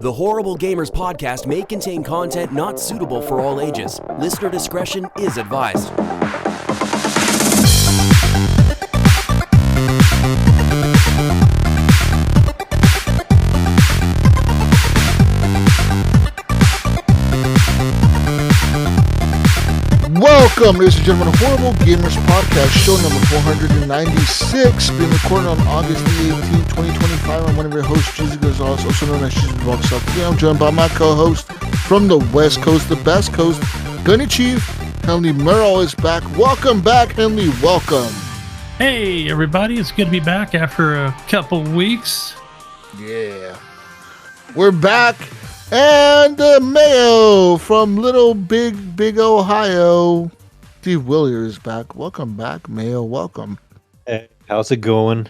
The Horrible Gamers podcast may contain content not suitable for all ages. Listener discretion is advised. Welcome, ladies and gentlemen, to Horrible Gamers Podcast, show number 496, being recorded on August the 18th, 2025. I'm one of your hosts, Jesus Gonzalez, also known as Jesus Walks Up. Today I'm joined by my co-host from the West Coast, the best coast, Gunny Chief. Henley Merrill is back. Welcome back, Henley. Welcome. Hey, everybody. It's good to be back after a couple weeks. Yeah. We're back. And Mayo from Little Big Ohio, Steve Willier is back. Welcome back, Mayo. Welcome. Hey, how's it going?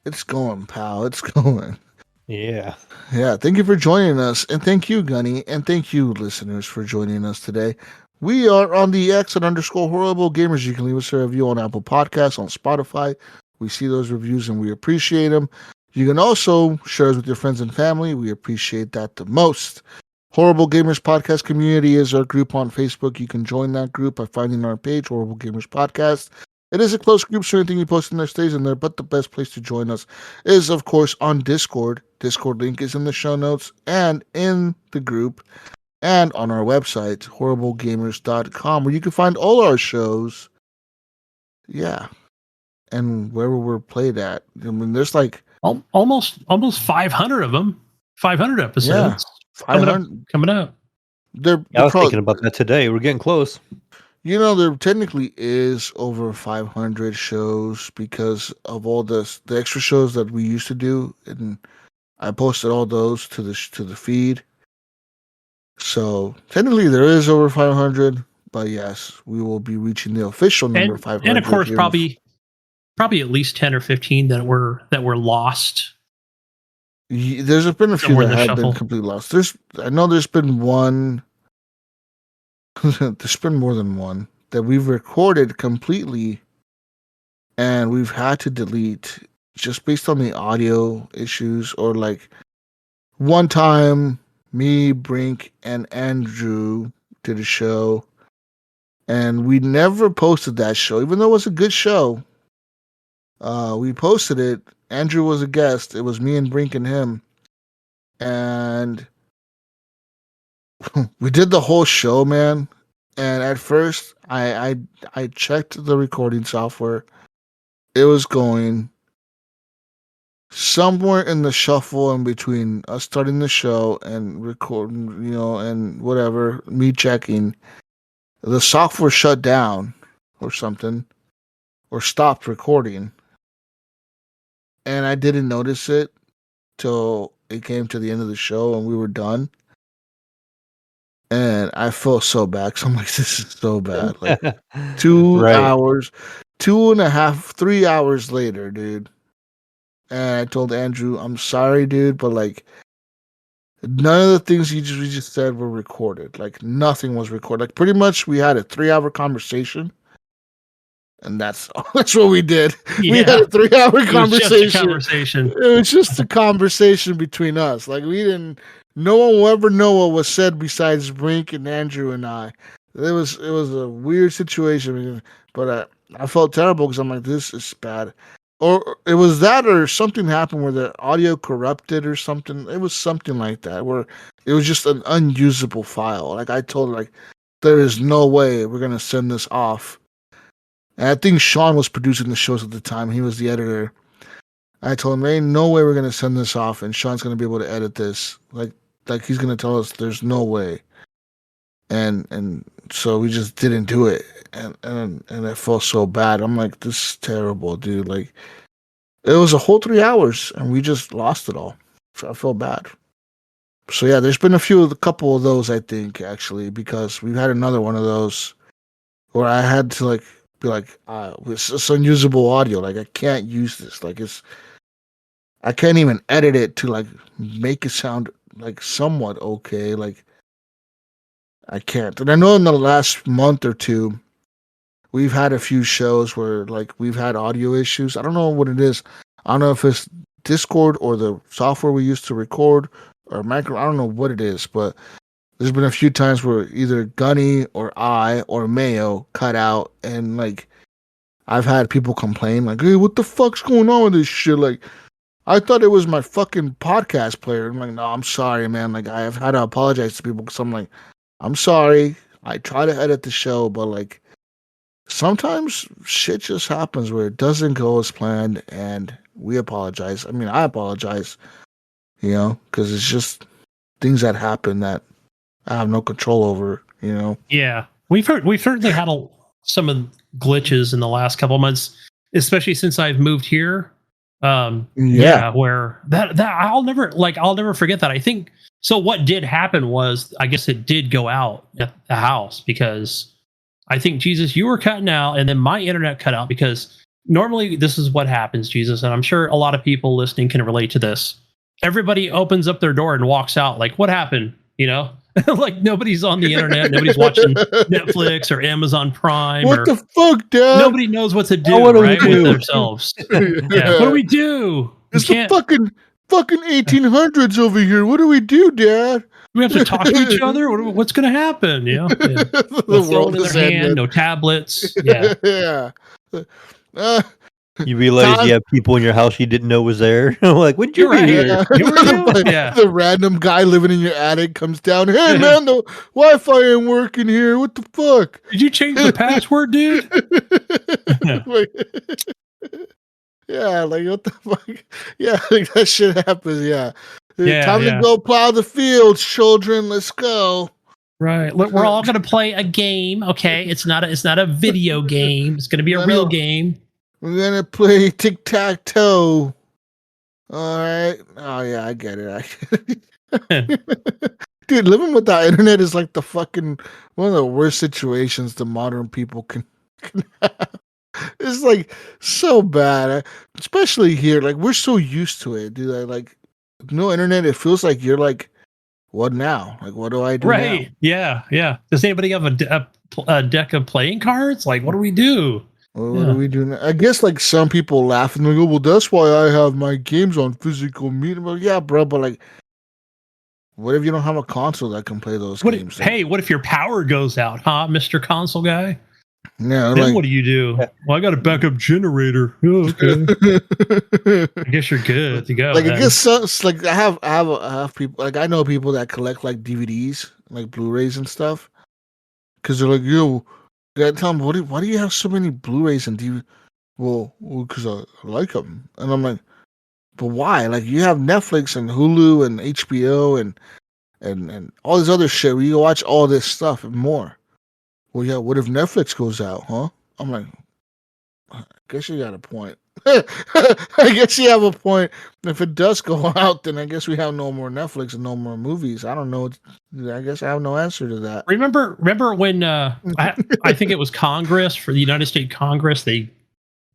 It's going, pal. It's going. Yeah. Yeah, thank you for joining us. And thank you, Gunny. And thank you, listeners, for joining us today. We are on the X at _Horrible Gamers. You can leave us a review on Apple Podcasts, on Spotify. We see those reviews and we appreciate them. You can also share us with your friends and family. We appreciate that the most. Horrible Gamers Podcast Community is our group on Facebook. You can join that group by finding our page, Horrible Gamers Podcast. It is a closed group, so anything you post in there stays in there, but the best place to join us is, of course, on Discord. Discord link is in the show notes and in the group and on our website, horriblegamers.com, where you can find all our shows. Yeah. And wherever we're played at. I mean, there's like almost 500 of them. 500 episodes. Yeah, coming up. I was thinking about that today. We're getting close. You know, there technically is over 500 shows because of all the extra shows that we used to do, and I posted all those to the feed. So technically, there is over 500. But yes, we will be reaching the official number 500. And of course, probably at least 10 or 15 that were lost. There's been a few that have been completely lost. I know there's been one. There's been more than one that we've recorded completely, and we've had to delete just based on the audio issues. Or like one time, me, Brink, and Andrew did a show, and we never posted that show, even though it was a good show. We posted it. Andrew was a guest. It was me and Brink and him. And we did the whole show, man. And at first, I checked the recording software. It was going somewhere in the shuffle in between us starting the show and recording, and whatever, me checking. The software shut down or something, or stopped recording. And I didn't notice it till it came to the end of the show and we were done. And I felt so bad. So I'm like, this is so bad. Like 2 hours, 2.5, 3 hours later, dude. And I told Andrew, I'm sorry, dude, but like none of the things we just said were recorded. Like nothing was recorded. Like pretty much we had a 3-hour conversation. And that's what we did. Yeah. We had a 3-hour conversation. It was just a conversation between us. Like no one will ever know what was said besides Brink and Andrew and I. It was a weird situation, but I felt terrible because I'm like, this is bad. Or it was that, or something happened where the audio corrupted or something. It was something like that where it was just an unusable file. Like I told her, like, there is no way we're gonna send this off. And I think Sean was producing the shows at the time. He was the editor. I told him, there ain't no way we're going to send this off, and Sean's going to be able to edit this. Like he's going to tell us there's no way. And so we just didn't do it. And I felt so bad. I'm like, this is terrible, dude. Like, it was a whole 3 hours, and we just lost it all. So I felt bad. So yeah, there's been a couple of those, I think, actually, because we've had another one of those where I had to, be like, it's unusable audio. Like, I can't use this. Like, I can't even edit it to, make it sound, somewhat okay. Like, I can't. And I know in the last month or two, we've had a few shows where, we've had audio issues. I don't know what it is. I don't know if it's Discord or the software we used to record, or micro. I don't know what it is, but there's been a few times where either Gunny or I or Mayo cut out, and like I've had people complain like, "Hey, what the fuck's going on with this shit?" Like, I thought it was my fucking podcast player. I'm like, no, I'm sorry, man. Like, I have had to apologize to people because I'm like, I'm sorry. I try to edit the show, but like, sometimes shit just happens where it doesn't go as planned, and we apologize. I mean, I apologize, because it's just things that happen that I have no control over, Yeah, we've certainly had some of glitches in the last couple of months, especially since I've moved here. Yeah. Where that I'll never forget that. I think so. What did happen was, I guess it did go out at the house because I think, Jesus, you were cutting out, and then my internet cut out because normally this is what happens, Jesus, and I'm sure a lot of people listening can relate to this. Everybody opens up their door and walks out. Like, what happened? Like nobody's on the internet, nobody's watching Netflix or Amazon Prime. What the fuck, Dad? Nobody knows what to do, right, with themselves. Yeah. What do we do? It's the fucking 1800s over here. What do we do, Dad? We have to talk to each other. What's going to happen? Yeah. The No world phone in is their hand, ended. no tablets. Yeah. Yeah. You realize you have people in your house you didn't know was there. Like, when'd you be here? Yeah. The random guy living in your attic comes down. Hey, man, the Wi-Fi ain't working here. What the fuck? Did you change the password, dude? Yeah, like what the fuck? Yeah, like that shit happens. Yeah. Time Yeah. to go plow the fields, children. Let's go. Right. We're all going to play a game. Okay. It's not a video game. It's going to be a real game. We're gonna play tic-tac-toe. All right. Oh yeah, I get it. Dude, living without internet is like the fucking one of the worst situations the modern people can have. It's like so bad, especially here. Like we're so used to it, dude. Like no internet, it feels like you're like, what now? Like what do I do? Right? Now? Yeah. Does anybody have a deck of playing cards? Like, what do we do? What do we do now? I guess like some people laugh and they go, well, that's why I have my games on physical media. Well, yeah, bro, but like, what if you don't have a console that can play those games? Hey, what if your power goes out, huh, Mr. Console guy? Yeah, then what do you do? Well, I got a backup generator. Oh, okay. I guess you're good to go. Like I guess like I have people, like I know people that collect like DVDs, like Blu-rays and stuff, because they're like, yo, gotta tell them, why do you have so many Blu-rays and DVDs? Well, because I like them, and I'm like, but why? Like you have Netflix and Hulu and HBO and all this other shit where you can watch all this stuff and more. Well, yeah, what if Netflix goes out, huh? I'm like, I guess you got a point. I guess you have a point. If it does go out, then I guess we have no more Netflix and no more movies. I don't know. I guess I have no answer to that. Remember when I think it was Congress, for the United States Congress, they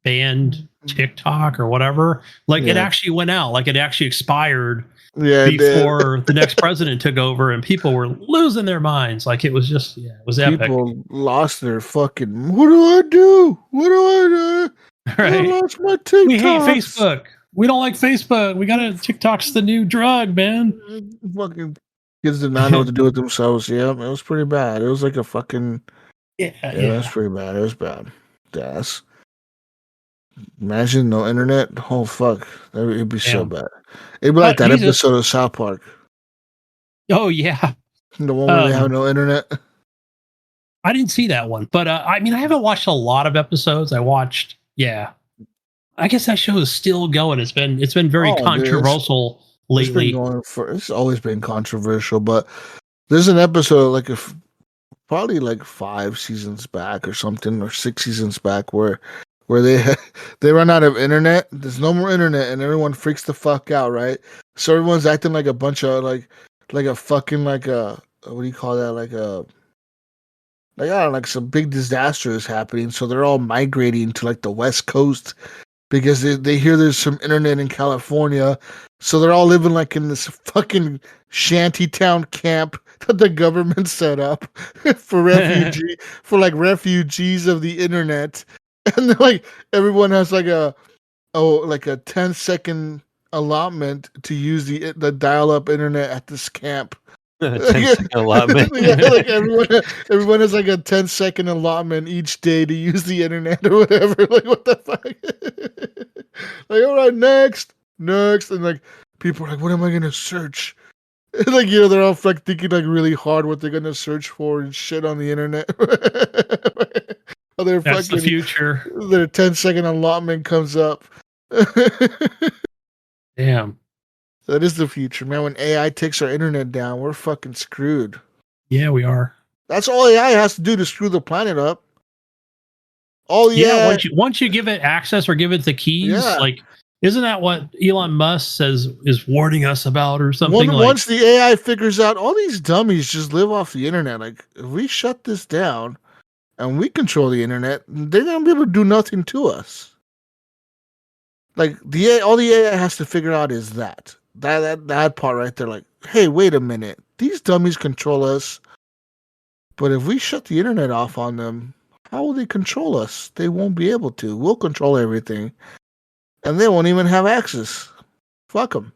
banned TikTok or whatever. Like it actually went out. Like it actually expired before the next president took over, and people were losing their minds. Like it was just, it was epic. People lost their fucking. What do I do? What do I do? Right. I lost my TikTok. We hate Facebook. We don't like Facebook. We gotta. TikTok's the new drug, man. Fucking kids did not know what to do with themselves. Yeah, it was pretty bad. It was like a fucking. Yeah. It was pretty bad. It was bad. That's. Imagine no internet. Oh fuck, it'd be so bad. It'd be like that episode of South Park. Oh yeah, the one where they have no internet. I didn't see that one, but I mean, I haven't watched a lot of episodes. I watched, I guess that show is still going. It's been very controversial lately. It's always been controversial, but there's an episode like probably like 5 seasons back or something, or 6 seasons back, where they run out of internet. There's no more internet, and everyone freaks the fuck out, right? So everyone's acting like a bunch of like a fucking like a what do you call that? Like I don't know, like some big disaster is happening. So they're all migrating to like the West Coast because they hear there's some internet in California. So they're all living like in this fucking shanty town camp that the government set up for refugees of the internet. And then, like everyone has like a 10-second allotment to use the dial-up internet at this camp. 10-second allotment. Yeah, like everyone has like a 10-second allotment each day to use the internet or whatever. Like, what the fuck? Like, all right, next, and like people are like, what am I gonna search? Like, they're all like thinking like really hard what they're gonna search for and shit on the internet. That's the future. Their 10-second allotment comes up. Damn. That is the future, man. When AI takes our internet down, we're fucking screwed. Yeah, we are. That's all AI has to do to screw the planet up. Once you give it access or give it the keys, like, isn't that what Elon Musk says is warning us about or something? Once the AI figures out all these dummies just live off the internet, like if we shut this down and we control the internet, they're gonna be able to do nothing to us. Like all the AI has to figure out is that part right there. Like, hey, wait a minute, these dummies control us, but if we shut the internet off on them, how will they control us? They won't be able to. We'll control everything, and they won't even have access. Fuck them.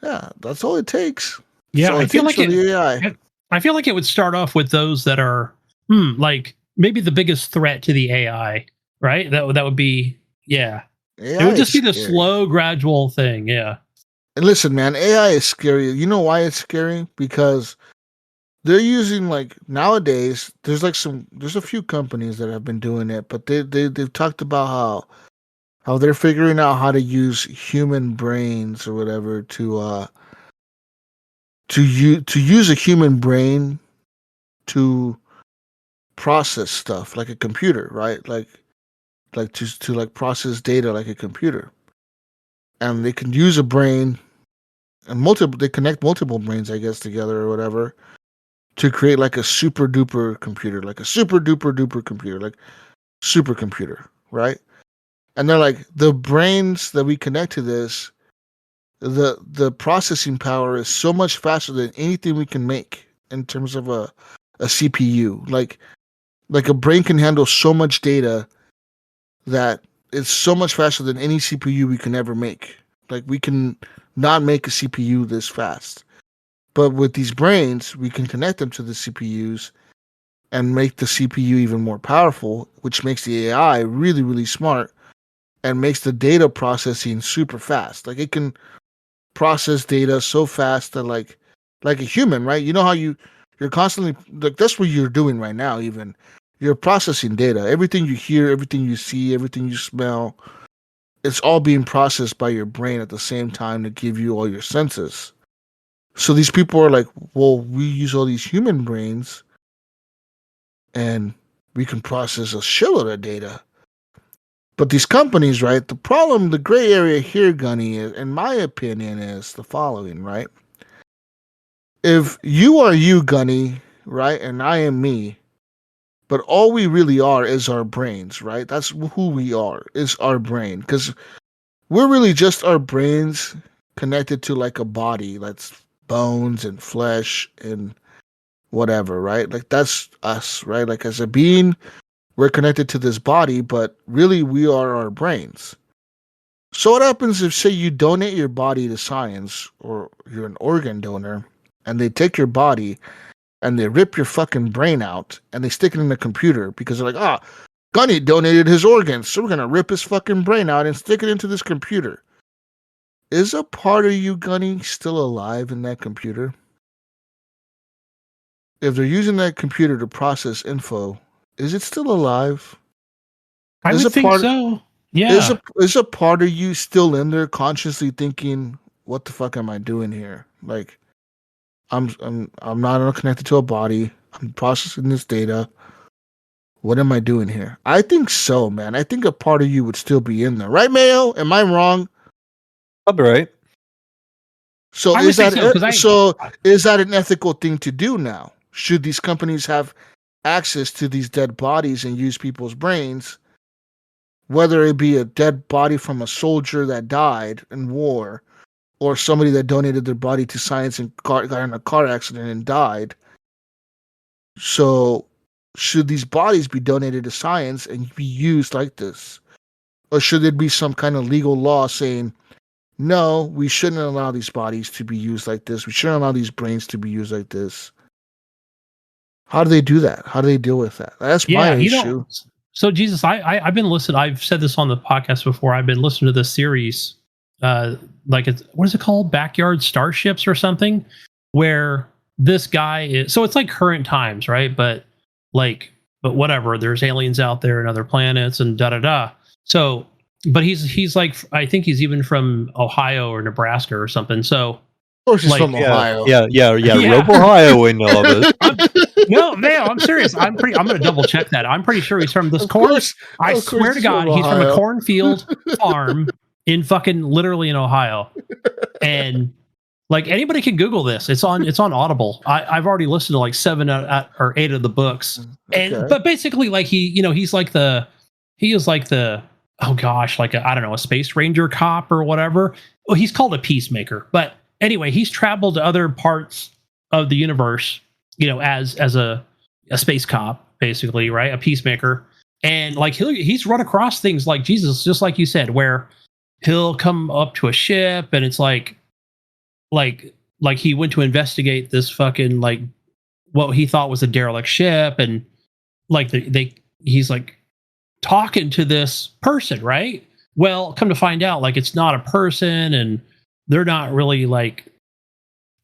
Yeah, that's all it takes. Yeah, I feel like I feel like it would start off with those that are like maybe the biggest threat to the AI, right? That would be AI it would just be the slow, gradual thing. Yeah. And listen, man, AI is scary. You know why it's scary? Because they're using, like, nowadays, there's a few companies that have been doing it, but they've talked about how they're figuring out how to use human brains or whatever to use a human brain to process stuff like a computer, right? Like to like process data like a computer. And they can use a brain and they connect multiple brains, I guess, together or whatever to create like a super duper computer, like a super duper duper computer, like supercomputer, right? And they're like, the brains that we connect to this, the processing power is so much faster than anything we can make in terms of a CPU. Like a brain can handle so much data that it's so much faster than any CPU we can ever make. Like, we can not make a CPU this fast. But with these brains, we can connect them to the CPUs and make the CPU even more powerful, which makes the AI really, really smart and makes the data processing super fast. Like, it can process data so fast that like a human, right? You know how you're constantly, like, that's what you're doing right now. Even you're processing data. Everything you hear, everything you see, everything you smell, it's all being processed by your brain at the same time to give you all your senses. So these people are like, well, we use all these human brains and we can process a shitload of data. But these companies, right? The problem, the gray area here, Gunny, is, in my opinion, is the following, right? If you are you, Gunny, right, and I am me, but all we really are is our brains, right? That's who we are, is our brain. Because we're really just our brains connected to like a body that's bones and flesh and whatever, right? Like, that's us, right? Like, as a being, we're connected to this body, but really we are our brains. So what happens if, say, you donate your body to science, or you're an organ donor, and they take your body and they rip your fucking brain out and they stick it in a computer because they're like, Gunny donated his organs, so we're going to rip his fucking brain out and stick it into this computer. Is a part of you, Gunny, still alive in that computer? If they're using that computer to process info, is it still alive? I would think so. Yeah. Is a part of you still in there consciously thinking, what the fuck am I doing here? Like, I'm not connected to a body. I'm processing this data. What am I doing here? I think so, man. I think a part of you would still be in there. Right, Mayo? Am I wrong? I'll be right. So is that an ethical thing to do now? Should these companies have access to these dead bodies and use people's brains, whether it be a dead body from a soldier that died in war, or somebody that donated their body to science and got in a car accident and died? So should these bodies be donated to science and be used like this? Or should there be some kind of legal law saying no, we shouldn't allow these bodies to be used like this. We shouldn't allow these brains to be used like this. How do they do that? How do they deal with that? That's my Yeah, issue. so Jesus, I've been listening. I've said this on the podcast before. I've been listening to this series, like it's what is it called, Backyard Starships or something, where this guy is. So it's like current times, right? But whatever. There's aliens out there and other planets and da da da. So, but he's like, I think he's even from Ohio or Nebraska or something. So Of course, he's like, from Ohio. Yeah. Yeah. Rope Ohio in all this. No, I'm serious. I'm gonna double check that. I'm pretty sure he's from this corn. I swear to God, he's from a cornfield farm in fucking literally in Ohio. And like anybody can Google this. It's on Audible. I've already listened to like 7 or 8 of the books. And but basically, like he's like the oh gosh, like I don't know, a space ranger cop or whatever. Well, he's called a peacemaker. But anyway, he's traveled to other parts of the universe, as a space cop, basically, right? A peacemaker. And like he's run across things like Jesus, just like you said, where he'll come up to a ship and it's like he went to investigate this fucking like what he thought was a derelict ship, and like he's like talking to this person, right? Well, come to find out, like it's not a person, and they're not really like,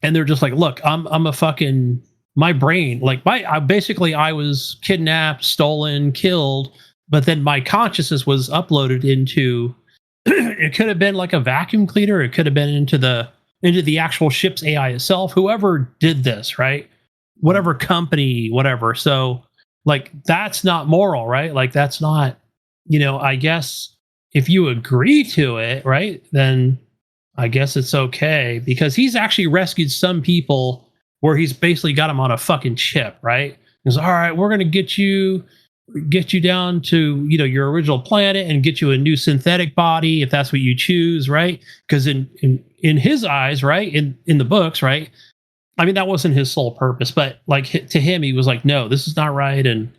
and they're just like, look, I'm a fucking my brain, like I was kidnapped, stolen, killed, but then my consciousness was uploaded into it could have been like a vacuum cleaner, it could have been into the actual ship's AI itself, whoever did this, right? Whatever company, whatever. So like that's not moral, right? Like that's not, I guess if you agree to it, right, then I guess it's okay, because he's actually rescued some people where he's basically got them on a fucking chip, right? He's all right, we're gonna get you down to your original planet and get you a new synthetic body if that's what you choose, right? Because in his eyes, right, in the books, right, I mean that wasn't his sole purpose, but like to him he was like, no, this is not right. And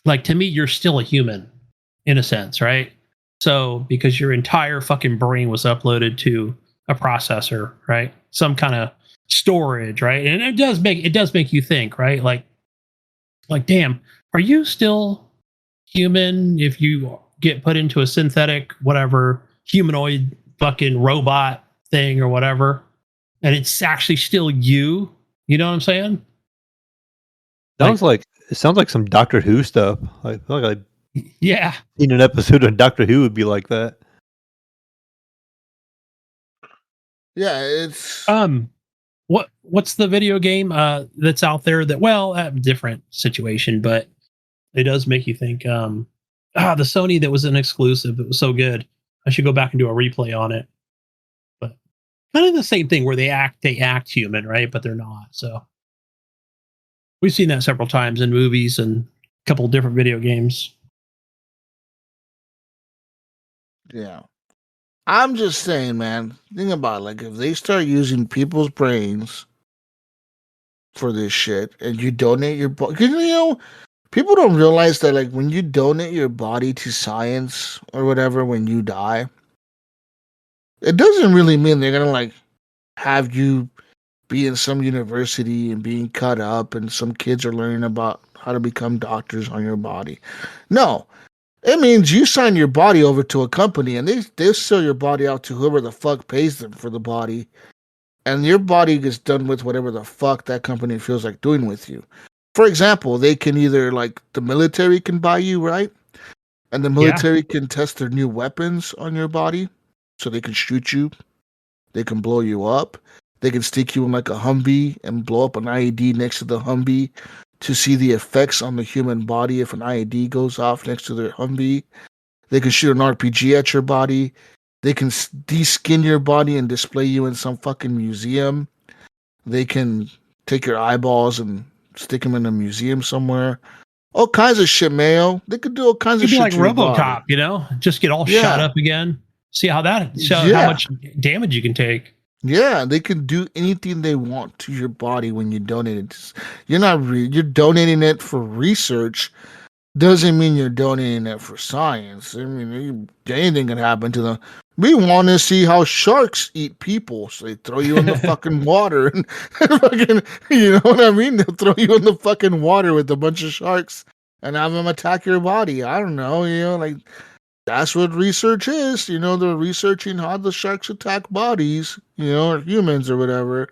like to me you're still a human in a sense, right? So because your entire fucking brain was uploaded to a processor, right, some kind of storage, right? And it does make you think, right? Like damn, are you still human if you get put into a synthetic whatever humanoid fucking robot thing or whatever, and it's actually still you? You know what I'm saying? It sounds like some Doctor Who stuff. I feel like Yeah. seen an episode of Doctor Who would be like that. Yeah, it's what's the video game that's out there that different situation, but it does make you think. The Sony that was an exclusive, it was so good. I should go back and do a replay on it. But kind of the same thing where they act human, right? But they're not. So we've seen that several times in movies and a couple of different video games. Yeah. I'm just saying, man, think about it. Like if they start using people's brains for this shit and you donate your body, people don't realize that like when you donate your body to science or whatever, when you die, it doesn't really mean they're gonna like have you be in some university and being cut up and some kids are learning about how to become doctors on your body. No. It means you sign your body over to a company and they sell your body out to whoever the fuck pays them for the body. And your body gets done with whatever the fuck that company feels like doing with you. For example, they can either like the military can buy you, right? And the military can test their new weapons on your body. So they can shoot you. They can blow you up. They can stick you in like a Humvee and blow up an IED next to the Humvee to see the effects on the human body if an IED goes off next to their Humvee. They can shoot an RPG at your body. They can de-skin your body and display you in some fucking museum. They can take your eyeballs and stick them in a museum somewhere. All kinds of shit, Mayo. They could do all kinds of shit. Like RoboCop, just get all shot up again. See how how much damage you can take. Yeah, they can do anything they want to your body when you donate it. You're donating it for research. Doesn't mean you're donating it for science. I mean, anything can happen to them. We want to see how sharks eat people. So they throw you in the fucking water and fucking, you know what I mean? They'll throw you in the fucking water with a bunch of sharks and have them attack your body. I don't know, like that's what research is. They're researching how the sharks attack bodies, or humans or whatever.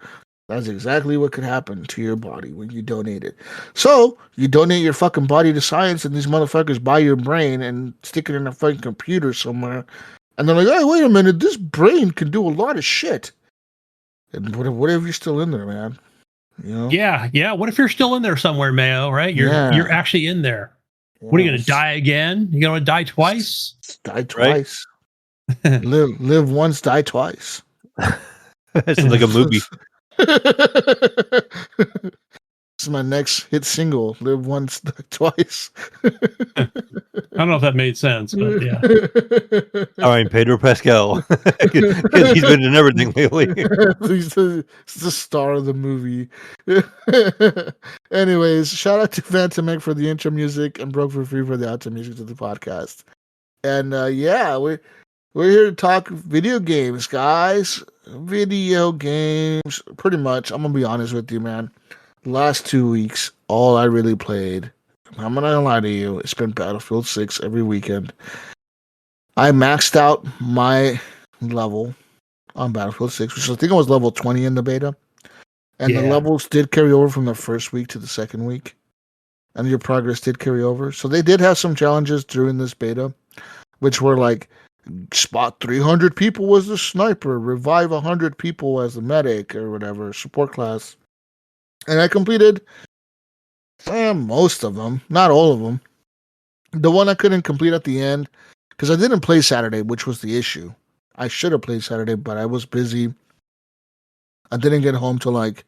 That's exactly what could happen to your body when you donate it. So you donate your fucking body to science, and these motherfuckers buy your brain and stick it in a fucking computer somewhere. And they're like, hey, wait a minute, this brain can do a lot of shit. And what if you're still in there, man? Yeah. What if you're still in there somewhere, Mayo? Right? You're actually in there. Yeah. What are you gonna die again? You gonna die twice? Die twice. Right? live once, die twice. It's like a movie. This is my next hit single. Live once, die twice. I don't know if that made sense, but yeah. All right, Pedro Pascal, because he's been in everything lately. He's the star of the movie. Anyways, shout out to Phantom Egg for the intro music and Broke for Free for the outro music to the podcast. And we're here to talk video games, guys. Video games, pretty much. I'm gonna be honest with you, man. The last 2 weeks, all I really played, I'm not gonna lie to you, it's been Battlefield 6 every weekend. I maxed out my level on Battlefield 6, which I think I was level 20 in the beta. And the levels did carry over from the first week to the second week. And your progress did carry over. So they did have some challenges during this beta, which were like, spot 300 people as the sniper, revive 100 people as the medic or whatever, support class. And I completed most of them, not all of them. The one I couldn't complete at the end, because I didn't play Saturday, which was the issue. I should have played Saturday, but I was busy. I didn't get home till like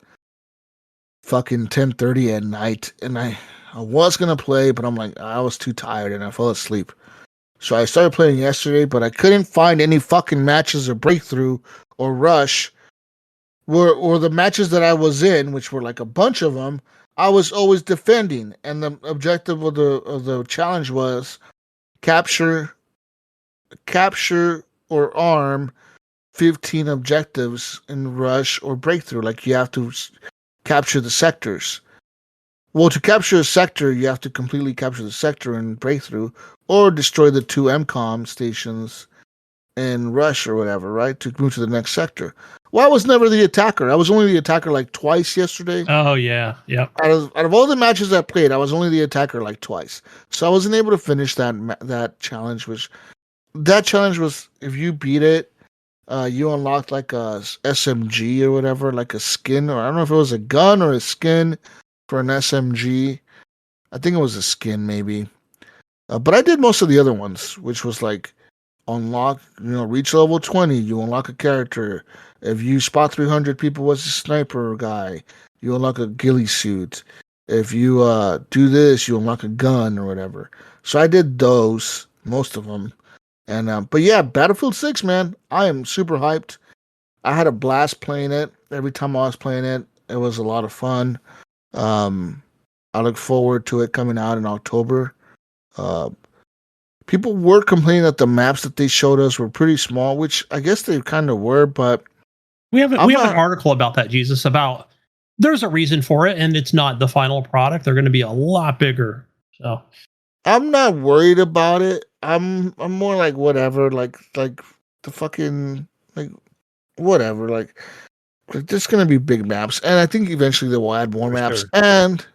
fucking 10:30 at night. And I was going to play, but I'm like, I was too tired and I fell asleep. So I started playing yesterday, but I couldn't find any fucking matches or breakthrough or rush. Or the matches that I was in, which were like a bunch of them, I was always defending. And the objective of the challenge was capture or arm 15 objectives in rush or breakthrough. Like you have to capture the sectors. Well, to capture a sector, you have to completely capture the sector in breakthrough or destroy the 2 MCOM stations in rush or whatever, right? To move to the next sector. Well, I was never the attacker. I was only the attacker like twice yesterday. Oh, yeah. Yep. Out of all the matches I played, I was only the attacker like twice. So I wasn't able to finish that challenge, that challenge was, if you beat it, you unlocked like a SMG or whatever, like a skin, or I don't know if it was a gun or a skin for an SMG. I think it was a skin maybe. But I did most of the other ones, which was like unlock, reach level 20, you unlock a character. If you spot 300 people as a sniper guy, you unlock a ghillie suit. If you do this, you unlock a gun or whatever. So I did those, most of them. And but yeah, Battlefield 6, man, I am super hyped. I had a blast playing it. Every time I was playing it, it was a lot of fun. I look forward to it coming out in October. People were complaining that the maps that they showed us were pretty small, which I guess they kind of were, but we have an article about that, Jesus, about there's a reason for it, and it's not the final product. They're going to be a lot bigger. So I'm not worried about it. I'm more like whatever, like the fucking like whatever, like there's going to be big maps, and I think eventually they will add more maps, and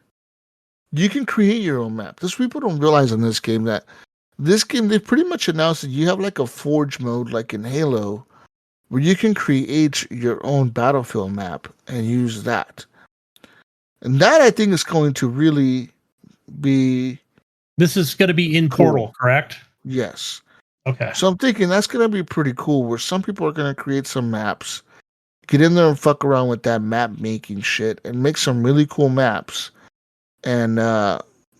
you can create your own map. This people don't realize in this game that this game, they pretty much announced that you have like a forge mode like in Halo where you can create your own Battlefield map and use that. And that I think is going to really be... This is going to be in cool. Portal, correct? Yes. Okay. So I'm thinking that's going to be pretty cool where some people are going to create some maps, get in there and fuck around with that map making shit and make some really cool maps and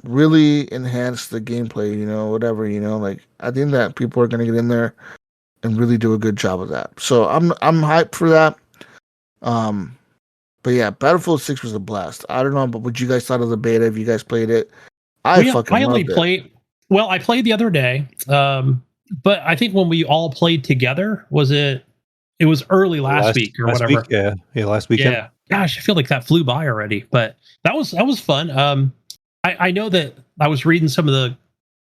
really enhance the gameplay, whatever, like I think that people are going to get in there and really do a good job of that. So I'm hyped for that. But yeah, Battlefield 6 was a blast. I don't know, but what you guys thought of the beta, if you guys played it. I fucking loved it. I played the other day. but I think when we all played together, it was early last week or last whatever. week, yeah, last weekend. Yeah. Gosh, I feel like that flew by already, but that was fun. I know that I was reading some of the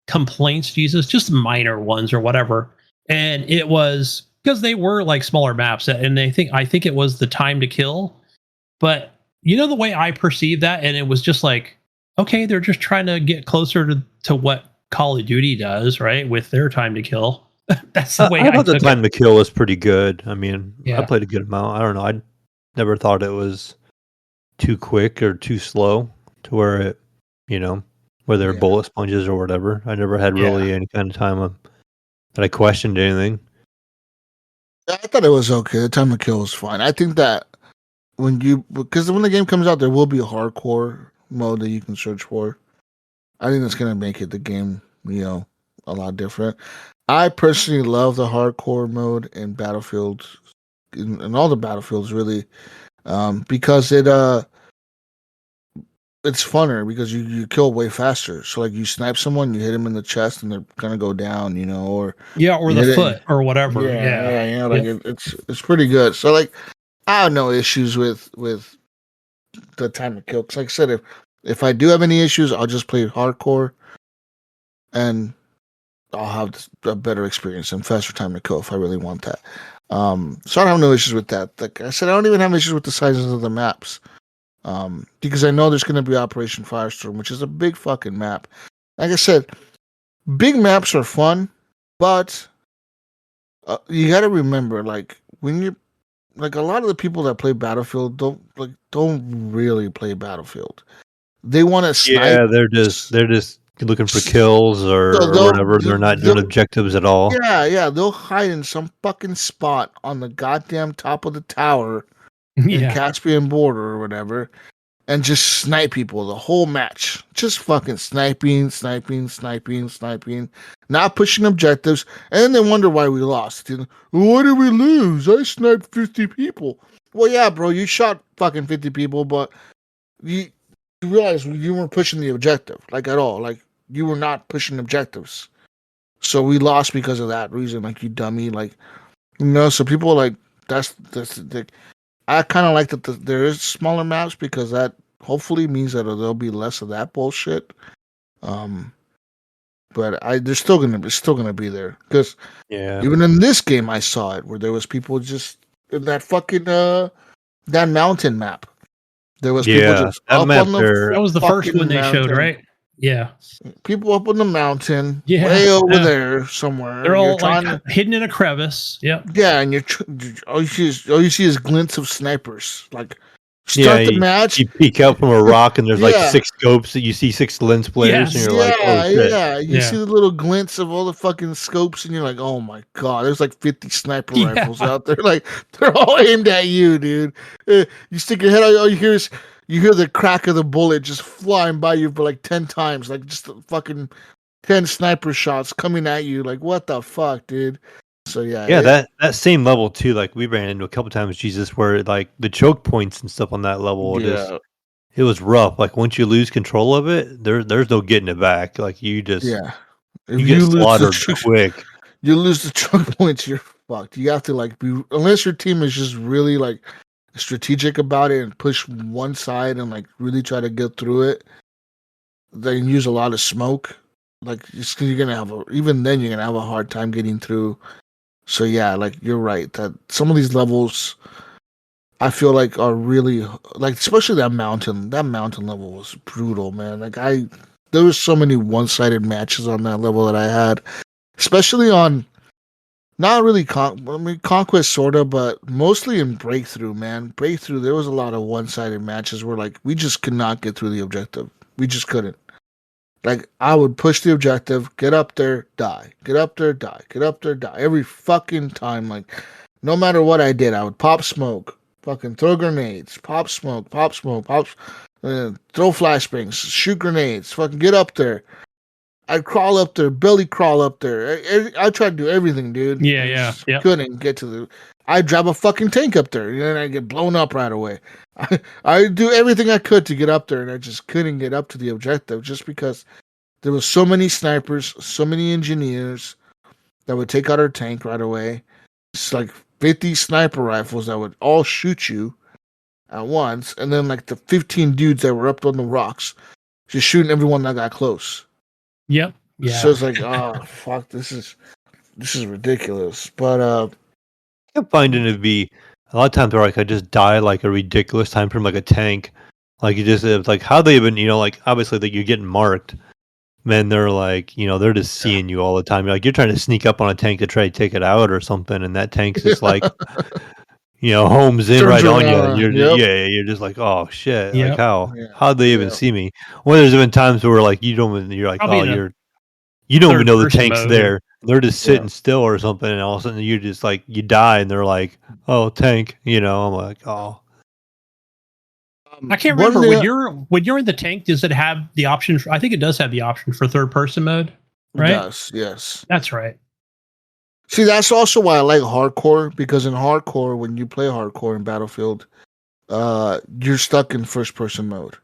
complaints, Jesus, just minor ones or whatever, and it was because they were like smaller maps, and I think it was the time to kill, but you know the way I perceived that, and it was just like, okay, they're just trying to get closer to what Call of Duty does, right, with their time to kill. That's the way I I thought the took time it. to kill was pretty good. I mean, I Yeah. played a good amount. I don't know. I never thought it was too quick or too slow to where it, where they're Yeah. bullet sponges or whatever. I never had really any kind of time that I questioned anything. I thought it was okay. The time to kill was fine. I think that because when the game comes out, there will be a hardcore mode that you can search for. I think that's gonna make the game, a lot different. I personally love the hardcore mode in Battlefield, in all the Battlefields really, because it's funner because you kill way faster. So like you snipe someone, you hit him in the chest, and they're gonna go down, or Yeah, or you the hit foot it. or whatever. Yeah, Yeah. like it's pretty good. So like I have no issues with the time to kill. Cause like I said, if I do have any issues, I'll just play hardcore, and I'll have a better experience and faster time to kill if I really want that. So I don't have no issues with that. Like I said, I don't even have issues with the sizes of the maps. Because I know there's going to be Operation Firestorm, which is a big fucking map. Like I said, big maps are fun, but you got to remember, like when you like a lot of the people that play Battlefield don't really play Battlefield. They want to snipe. Yeah, they're just looking for kills or whatever. They're not doing objectives at all. Yeah, they'll hide in some fucking spot on the goddamn top of the tower in Caspian border or whatever, and just snipe people the whole match. Just fucking sniping, not pushing objectives, and then they wonder why we lost. Why did we lose? I sniped 50 people. Well, yeah, bro, you shot fucking 50 people, but you realize you weren't pushing the objective, like at all. Like you were not pushing objectives. So we lost because of that reason, like you dummy, like so people like that's I kind of like that there is smaller maps because that hopefully means that there'll be less of that bullshit. But it's still gonna be there because even in this game I saw it where there was people just in that fucking that mountain map. There was people just up on the that was the first one they mountain. showed, right? Yeah. People up on the mountain, way over there somewhere. They're all like hidden in a crevice. Yep. Yeah, and all you see is glints of snipers. Like start the match. You peek out from a rock and there's like 6 scopes that you see 6 lens players and you're like, oh shit. Yeah. You see the little glints of all the fucking scopes and you're like, oh my god, there's like 50 sniper rifles out there. Like they're all aimed at you, dude. You stick your head out, all you hear is the crack of the bullet just flying by you for like 10 times, like just fucking 10 sniper shots coming at you. Like what the fuck, dude? So yeah, that same level too. Like we ran into a couple times, Jesus, where like the choke points and stuff on that level, it was rough. Like once you lose control of it, there's no getting it back. Like you just you get slaughtered quick. You lose the choke points, you're fucked. You have to like be unless your team is just really like strategic about it and push one side and like really try to get through it. They use a lot of smoke. Like you're gonna have even then you're gonna have a hard time getting through. So yeah, like you're right that some of these levels I feel like are really like especially that mountain level was brutal, man. Like there was so many one-sided matches on that level that I had, especially on not really Conquest sorta, but mostly in Breakthrough, man. Breakthrough there was a lot of one-sided matches where like we just could not get through the objective. We just couldn't. Like, I would push the objective, get up there, die. Get up there, die. Get up there, die. Every fucking time. Like, no matter what I did, I would pop smoke, fucking throw grenades, pop smoke, throw flashbangs, shoot grenades, fucking get up there. I'd crawl up there, belly crawl up there. I tried to do everything, dude. Yeah. Couldn't get to the... I'd drive a fucking tank up there, and then I'd get blown up right away. I'd do everything I could to get up there, and I just couldn't get up to the objective just because there was so many snipers, so many engineers, that would take out our tank right away. It's like 50 sniper rifles that would all shoot you at once, and then like the 15 dudes that were up on the rocks, just shooting everyone that got close. Yep. Yeah. So it's like, oh fuck, this is ridiculous. But I'm finding it to be a lot of times where like I just die like a ridiculous time from like a tank. Like it's like how they even like obviously that you're getting marked. Man, they're like, they're just seeing you all the time. You're trying to sneak up on a tank to try to take it out or something, and that tank's just like, homes in right on you, and you're just like, oh shit, like how'd they even see me? Well, there's been times where like you're like, probably you don't even know the tank's there. They're just sitting still or something, and all of a sudden you just like you die, and they're like, oh tank, I'm like, oh. I can't remember when you're in the tank. Does it have the option? I think it does have the option for third person mode, right? It does, yes. That's right. See, that's also why I like hardcore, because in hardcore, when you play hardcore in Battlefield, you're stuck in first person mode.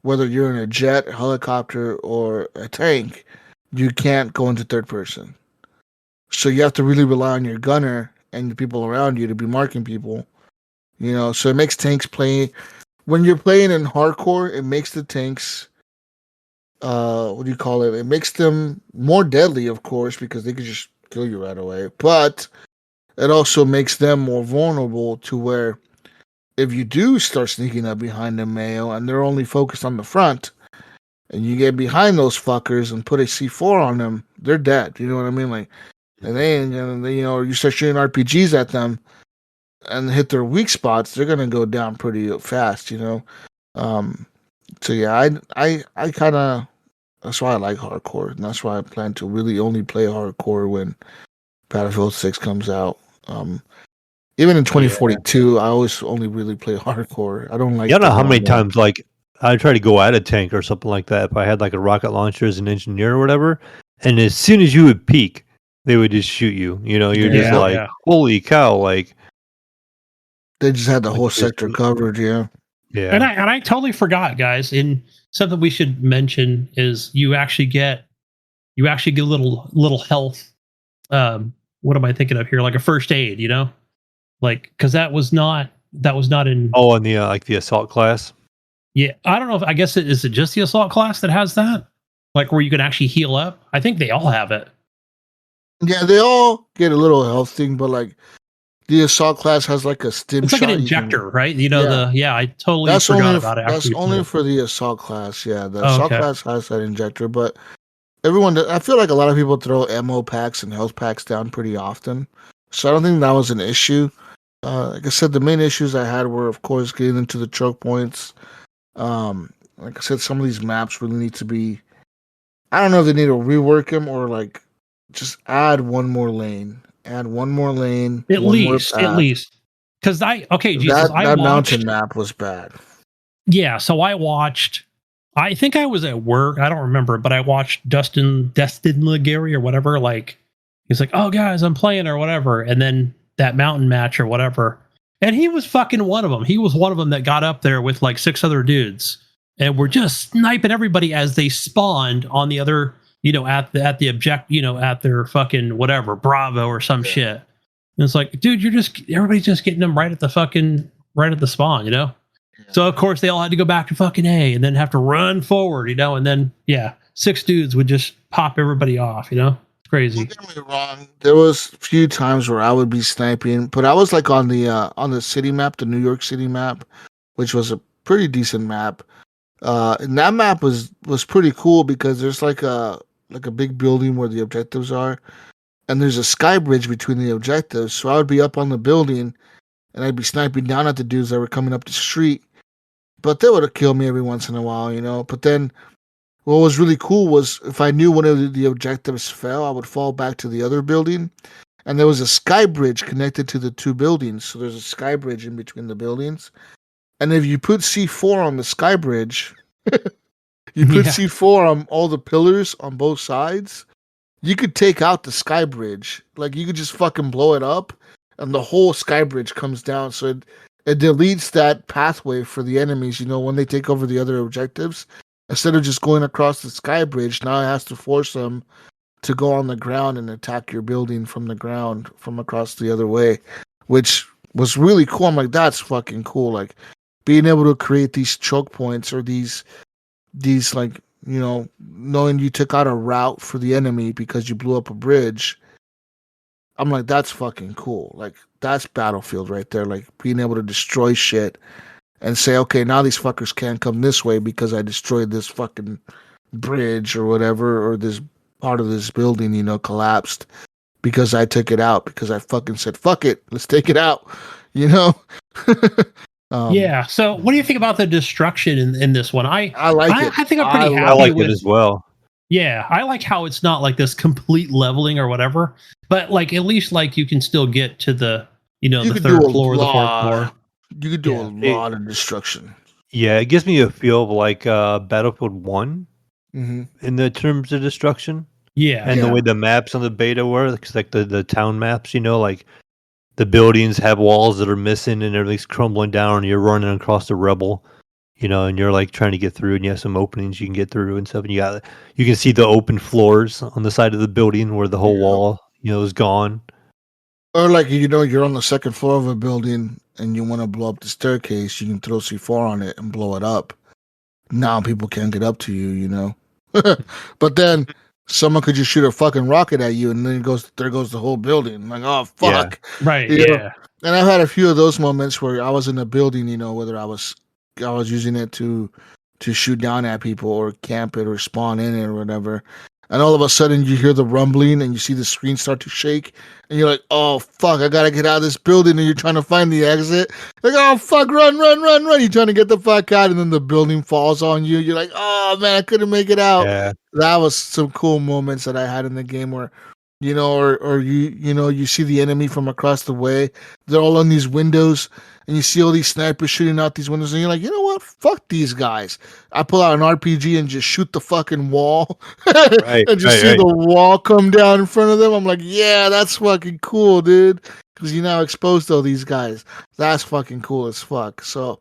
Whether you're in a jet, helicopter, or a tank, you can't go into third person. So you have to really rely on your gunner and the people around you to be marking people. So it makes tanks play. When you're playing in hardcore, it makes the tanks, what do you call it? It makes them more deadly, of course, because they could just kill you right away. But it also makes them more vulnerable to where if you do start sneaking up behind them, Mayo, and they're only focused on the front, and you get behind those fuckers and put a C4 on them, they're dead. You know what I mean? Like, and you start shooting RPGs at them and hit their weak spots, they're gonna go down pretty fast. So yeah, I kind of, that's why I like hardcore, and that's why I plan to really only play hardcore when Battlefield 6 comes out. Even in 2042, I always only really play hardcore. I don't like. You don't know how many times like I try to go at a tank or something like that. If I had like a rocket launcher as an engineer or whatever, and as soon as you would peek, they would just shoot you. You're just like, holy cow! Like they just had the whole sector covered. Yeah. Yeah. And I totally forgot, guys. And something we should mention is you actually get a little health. What am I thinking of here? Like a first aid, like because that was not in. Oh, in the like the assault class. Yeah, I don't know. I guess is it just the assault class that has that, like where you can actually heal up. I think they all have it. Yeah, they all get a little health thing, but like the assault class has like a stim. It's like an injector, right? I totally forgot about it. That's only for the assault class. Yeah, the assault class has that injector, but I feel like a lot of people throw ammo packs and health packs down pretty often, so I don't think that was an issue. Like I said, the main issues I had were, of course, getting into the choke points. Like I said, some of these maps really need to be. I don't know if they need to rework them or like just add one more lane. At least. Because that mountain map was bad. Yeah, so I watched. I think I was at work. I don't remember, but I watched Destin Legary or whatever. Like he's like, "Oh, guys, I'm playing" or whatever, and then that mountain match or whatever, and he was fucking one of them. He was one of them that got up there with like 6 other dudes, and we're just sniping everybody as they spawned on the other. At the object, at their fucking whatever, Bravo or some shit. And it's like, dude, everybody's just getting them right at the spawn, Yeah. So of course they all had to go back to fucking A and then have to run forward, and then 6 dudes would just pop everybody off, It's crazy. Don't get me wrong. There was a few times where I would be sniping, but I was like on the city map, the New York City map, which was a pretty decent map. And that map was pretty cool because there's like a big building where the objectives are, and there's a sky bridge between the objectives. So I would be up on the building, and I'd be sniping down at the dudes that were coming up the street. But they would have killed me every once in a while, But then what was really cool was if I knew one of the objectives fell, I would fall back to the other building, and there was a sky bridge connected to the 2 buildings. So there's a sky bridge in between the buildings, and if you put C4 on the sky bridge. You put C4 on all the pillars on both sides, you could take out the sky bridge. Like, you could just fucking blow it up, and the whole sky bridge comes down. So it deletes that pathway for the enemies, when they take over the other objectives. Instead of just going across the sky bridge, now it has to force them to go on the ground and attack your building from the ground from across the other way, which was really cool. I'm like, that's fucking cool. Like being able to create these choke points or these like, you know, knowing you took out a route for the enemy because you blew up a bridge. I'm like, that's fucking cool. Like that's Battlefield right there. Like being able to destroy shit and say, okay, now these fuckers can't come this way because I destroyed this fucking bridge or whatever, or this part of this building, you know, collapsed because I took it out, because I fucking said, fuck it, let's take it out, you know? Yeah. So what do you think about the destruction in this one? I like it. I think I'm pretty happy I like with it as well. Yeah, I like how it's not like this complete leveling or whatever, but like at least like you can still get to the, you know, the third floor, the fourth floor. You could do a lot of destruction. Yeah, it gives me a feel of like Battlefield 1 Mm-hmm. in the terms of destruction. Yeah. And the way the maps on the beta were, because like the town maps, you know, like the buildings have walls that are missing and everything's crumbling down and you're running across the rubble, you know, and you're like trying to get through and you have some openings you can get through and stuff. And you can see the open floors on the side of the building where the whole wall, you know, is gone. Or like, you know, you're on the second floor of a building and you want to blow up the staircase, you can throw C4 on it and blow it up. Now people can't get up to you, you know. But then someone could just shoot a fucking rocket at you and then there goes the whole building. Like, oh fuck. Yeah. Right. You know? Yeah. And I've had a few of those moments where I was in a building, you know, whether I was using it to shoot down at people or camp it or spawn in it or whatever. And all of a sudden you hear the rumbling and you see the screen start to shake and you're like, oh fuck, I gotta get out of this building, and you're trying to find the exit. Like, oh fuck, run. You're trying to get the fuck out, and then the building falls on you. You're like, oh man, I couldn't make it out. Yeah. That was some cool moments that I had in the game where, you know, or you know, you see the enemy from across the way. They're all on these windows, and you see all these snipers shooting out these windows, and you're like, you know what? Fuck these guys. I pull out an RPG and just shoot the fucking wall, and just see the wall come down in front of them. I'm like, yeah, that's fucking cool, dude. Because you're now exposed to all these guys. That's fucking cool as fuck. So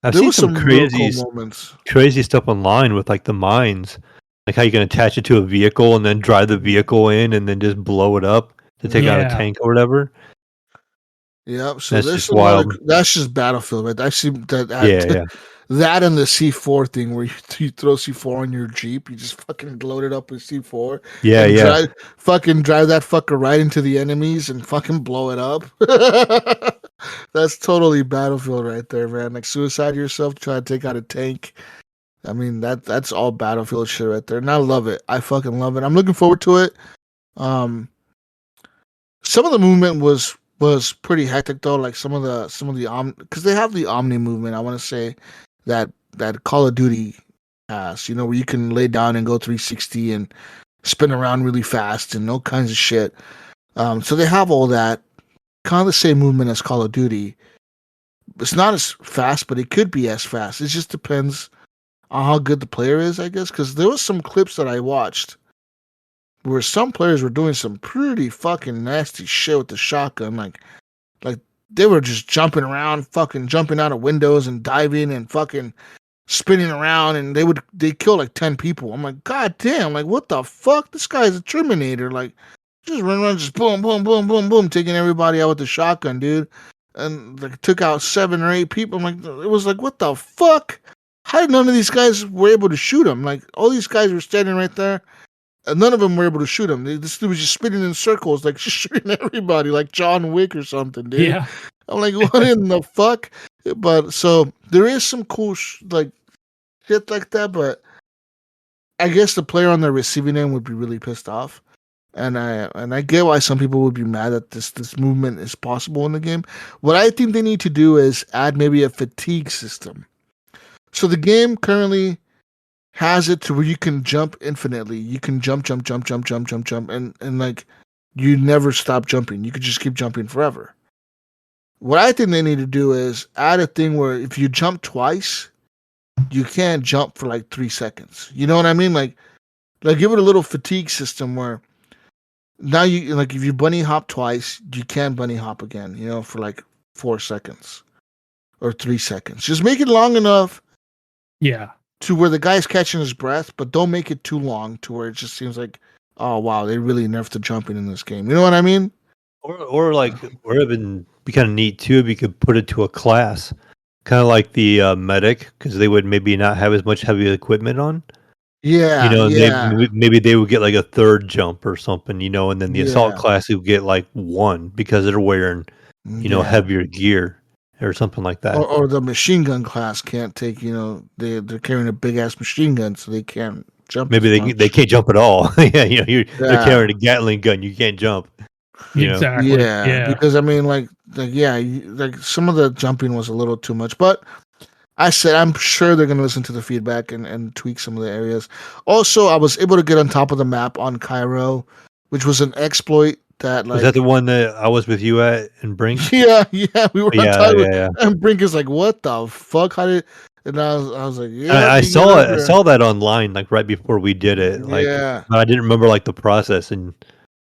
I've seen some crazy cool moments. Crazy stuff online with like the mines. Like how you can attach it to a vehicle and then drive the vehicle in and then just blow it up to take out a tank or whatever. Yep. So that's there's just a wild. lot of, that's just Battlefield, right? I've seen that. Yeah. That and the C4 thing where you throw C4 on your Jeep, you just fucking load it up with C4. Yeah. Drive that fucker right into the enemies and fucking blow it up. That's totally Battlefield right there, man. Like suicide yourself, try to take out a tank. I mean, that's all Battlefield shit right there. And I love it. I fucking love it. I'm looking forward to it. Some of the movement was pretty hectic though. Like some of the because they have the Omni movement, I want to say, that Call of Duty has, you know, where you can lay down and go 360 and spin around really fast and all kinds of shit. So they have all that, kind of the same movement as Call of Duty. It's not as fast, but it could be as fast. It just depends on how good the player is, I guess, because there was some clips that I watched where some players were doing some pretty fucking nasty shit with the shotgun. Like they were just jumping around, fucking jumping out of windows and diving and fucking spinning around, and they kill like 10 people. I'm like, god damn, like what the fuck? This guy's a Terminator. Like just run around, just boom, boom, boom, boom, boom, taking everybody out with the shotgun, dude. And like took out 7 or 8 people. I'm like, it was like, what the fuck? How did none of these guys were able to shoot him? Like all these guys were standing right there, and none of them were able to shoot him. This dude was just spinning in circles, like just shooting everybody, like John Wick or something, dude. Yeah. I'm like, what in the fuck? But so there is some cool like shit like that, but I guess the player on the receiving end would be really pissed off, and I get why some people would be mad that this movement is possible in the game. What I think they need to do is add maybe a fatigue system. So the game currently has it to where you can jump infinitely. You can jump, and like you never stop jumping. You could just keep jumping forever. What I think they need to do is add a thing where if you jump twice, you can't jump for like 3 seconds. You know what I mean? Like give it a little fatigue system where now you, like, if you bunny hop twice, you can't bunny hop again, you know, for like 4 seconds or 3 seconds. Just make it long enough. Yeah. To where the guy's catching his breath, but don't make it too long to where it just seems like oh wow, they really nerfed the jumping in this game. You know what I mean? Or like, or even be kind of neat too if you could put it to a class, kind of like the medic, because they would maybe not have as much heavy equipment on. Yeah, And they yeah, maybe they would get like a third jump or something, and then the assault yeah, class would get like one because they're wearing, yeah. heavier gear or something like that. Or the machine gun class can't take. They're carrying a big ass machine gun, so they can't jump Maybe as they much. can't jump at all. Yeah, they're Yeah, carrying a Gatling gun. You can't jump. Exactly. yeah. Yeah. Because I mean, yeah, like some of the jumping was a little too much, but I said I'm sure they're gonna listen to the feedback and tweak some of the areas. Also, I was able to get on top of the map on Cairo, which was an exploit that Was that the like one that I was with you at in Brink? yeah, we were on Yeah, top of it, yeah, yeah. and Brink is like, what the fuck? How did and I was like, yeah, I you can get saw up it. I there. saw that online, like right before we did it. Like, Yeah. but I didn't remember like the process. And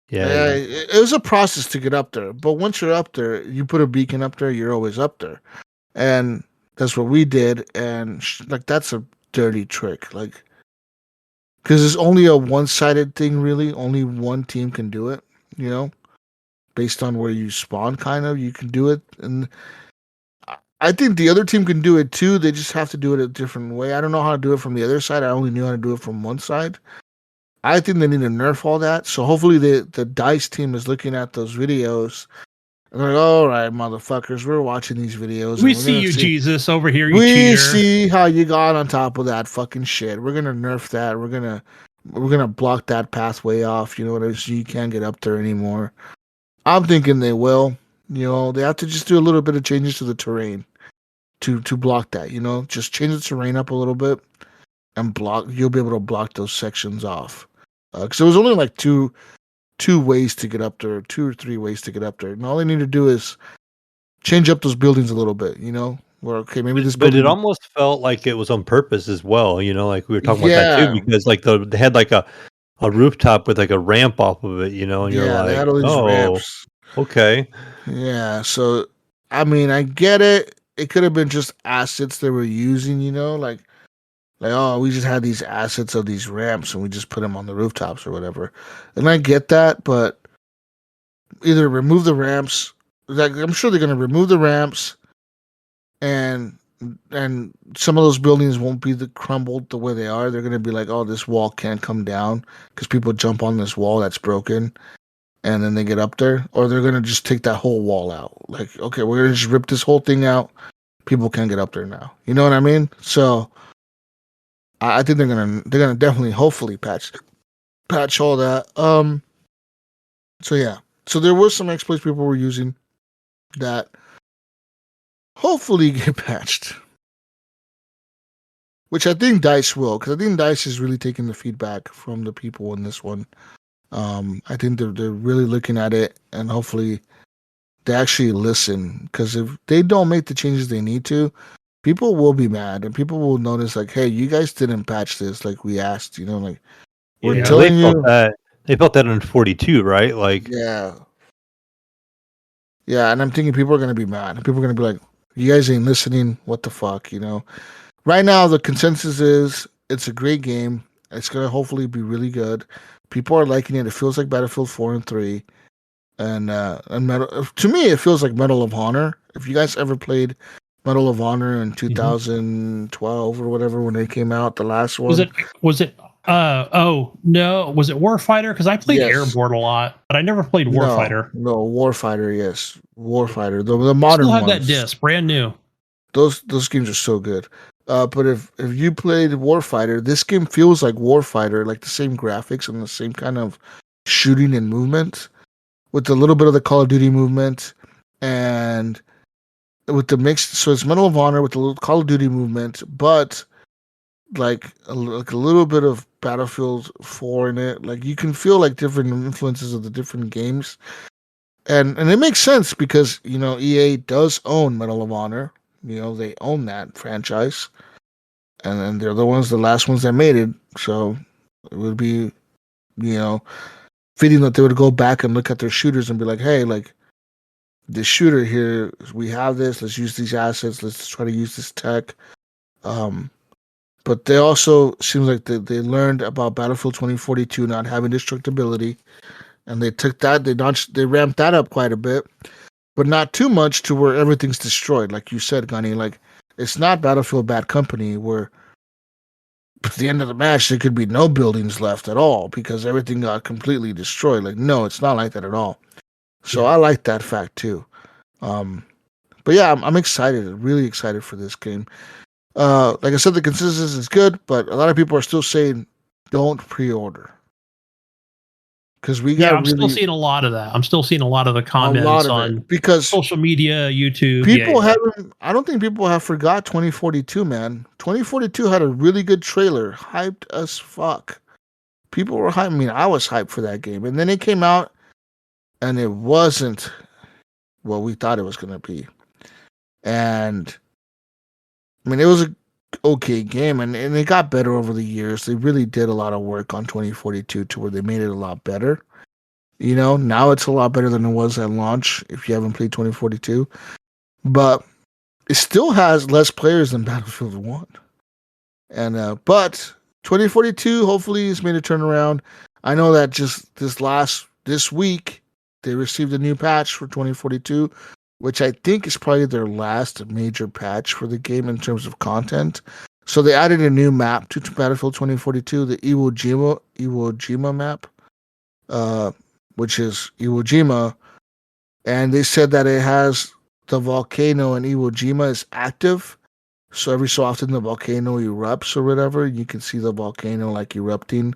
yeah, It was a process to get up there, but once you're up there, you put a beacon up there, you're always up there, and that's what we did. And like that's a dirty trick, like because it's only a one-sided thing, really. Only one team can do it, you know, based on where you spawn. Kind of, you can do it, and I think the other team can do it too. They just have to do it a different way. I don't know how to do it from the other side. I only knew how to do it from one side. I think they need to nerf all that. So hopefully the DICE team is looking at those videos and they're like, all right, motherfuckers, we're watching these videos We and we're see gonna you, see Jesus, over here, you we cheater. see how you got on top of that fucking shit. We're gonna nerf that. We're gonna block that pathway off, so you can't get up there anymore. I'm thinking they will. They have to just do a little bit of changes to the terrain to block that, just change the terrain up a little bit and you'll be able to block those sections off. Because there was only like two ways to get up there, 2 or 3 ways to get up there, and all they need to do is change up those buildings a little bit. Where okay, maybe this but it building, almost felt like it was on purpose as well. Like we were talking about that too, yeah, because like they had like a rooftop with like a ramp off of it, and you're yeah, they like, had all these oh, ramps, okay. yeah. So I mean, I get it. It could have been just assets they were using, like oh, we just had these assets of these ramps and we just put them on the rooftops or whatever, and I get that, but either remove the ramps. Like I'm sure they're gonna remove the ramps and some of those buildings won't be crumbled the way they are. They're gonna be like, oh, this wall can't come down because people jump on this wall that's broken, and then they get up there, or they're gonna just take that whole wall out. Like, okay, we're gonna just rip this whole thing out. People can't get up there now. You know what I mean? So I think they're gonna definitely, hopefully, patch all that. So yeah. So there were some exploits people were using that hopefully get patched. Which I think DICE will, because I think DICE is really taking the feedback from the people in this one. I think they're really looking at it, and hopefully they actually listen. Because if they don't make the changes they need to, people will be mad, and people will notice like, hey, you guys didn't patch this like we asked. Like we're Yeah. Well, they telling felt you, that they felt that on 42, right? Like, yeah, yeah. And I'm thinking people are gonna be mad. People are gonna be like, you guys ain't listening. What the fuck, Right now, the consensus is it's a great game. It's gonna hopefully be really good. People are liking it. It feels like Battlefield 4 and 3, and to me, it feels like Medal of Honor. If you guys ever played Medal of Honor in Mhm. 2012 or whatever when they came out, the last Was one. it? Was it? Oh no. Was it Warfighter? Because I played Yes. Airborne a lot, but I never played No. Warfighter. No. Warfighter. Yes. Warfighter. The I still modern have that ones. disc, brand new. Those games are so good. But if you played Warfighter, this game feels like Warfighter, like the same graphics and the same kind of shooting and movement, with a little bit of the Call of Duty movement, and with the mix. So it's Medal of Honor with the little Call of Duty movement, but like like a little bit of Battlefield 4 in it. Like you can feel like different influences of the different games, and it makes sense because EA does own Medal of Honor. They own that franchise, and then they're the last ones that made it. So it would be, you know, fitting that they would go back and look at their shooters and be like, hey, like this shooter here, we have this. Let's use these assets. Let's try to use this tech. Um, But they also seems like they learned about Battlefield 2042 not having destructibility, and they took that, they ramped that up quite a bit, but not too much to where everything's destroyed. Like you said, Gunny, like it's not Battlefield Bad Company where at the end of the match there could be no buildings left at all because everything got completely destroyed. Like, no, it's not like that at all. So I like that fact too. But yeah, I'm excited, really excited for this game. Like I said, the consensus is good, but a lot of people are still saying don't pre-order. Because I'm still seeing a lot of that. I'm still seeing a lot of the comments on because social media, YouTube. People haven't. I don't think people have forgot 2042. Man, 2042 had a really good trailer, hyped as fuck. People were hyped. I mean, I was hyped for that game, and then it came out, and it wasn't what we thought it was gonna be. And I mean, it was a okay game, and it got better over the years. They really did a lot of work on 2042 to where they made it a lot better. You know, now it's a lot better than it was at launch if you haven't played 2042. But it still has less players than Battlefield 1. And but 2042 hopefully has made a turnaround. I know that just this week they received a new patch for 2042, which I think is probably their last major patch for the game in terms of content. So they added a new map to Battlefield 2042, the Iwo Jima map, which is Iwo Jima, and they said that it has the volcano in Iwo Jima is active, so every so often the volcano erupts or whatever. You can see the volcano like erupting,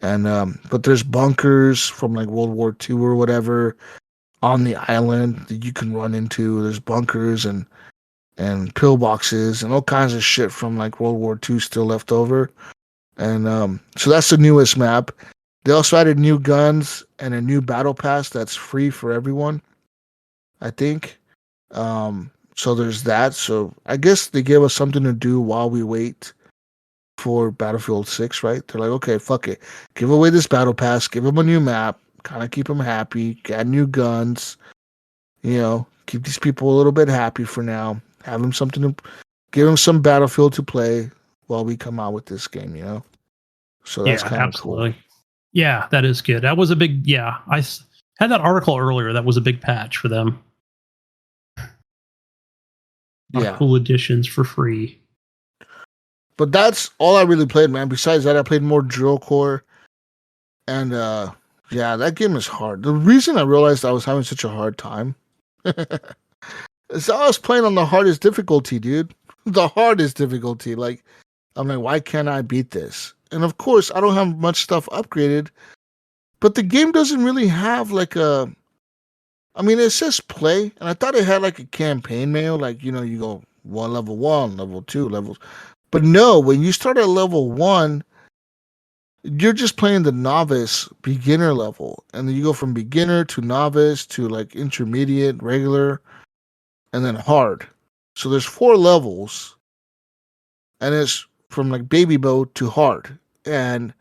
and but there's bunkers from like World War II or whatever on the island that you can run into. There's bunkers and pillboxes and all kinds of shit from like World War II still left over, and so that's the newest map. They also added new guns and a new battle pass that's free for everyone, I think. So there's that. So I guess they gave us something to do while we wait for Battlefield 6, right? They're like, okay, fuck it. Give away this battle pass, give them a new map, kind of keep them happy, add new guns, you know, keep these people a little bit happy for now. Have them something to give them some Battlefield to play while we come out with this game, you know? So that's kind of cool. Yeah, that is good. That was a big, I had that article earlier. That was a big patch for them. Cool additions for free. But that's all I really played, man. Besides that, I played more Drill Core. And that game is hard. The reason I realized I was having such a hard time is I was playing on the hardest difficulty, dude. The hardest difficulty. Like, I'm like, why can't I beat this? And of course, I don't have much stuff upgraded, but the game doesn't really have like a. I mean, it says play, and I thought it had like a campaign mail, like, you know, you go level 1, level 2, levels. But no, when you start at level 1, you're just playing the novice beginner level, and then you go from beginner to novice to like intermediate, regular, and then hard. So there's 4 levels, and it's from like baby mode to hard. And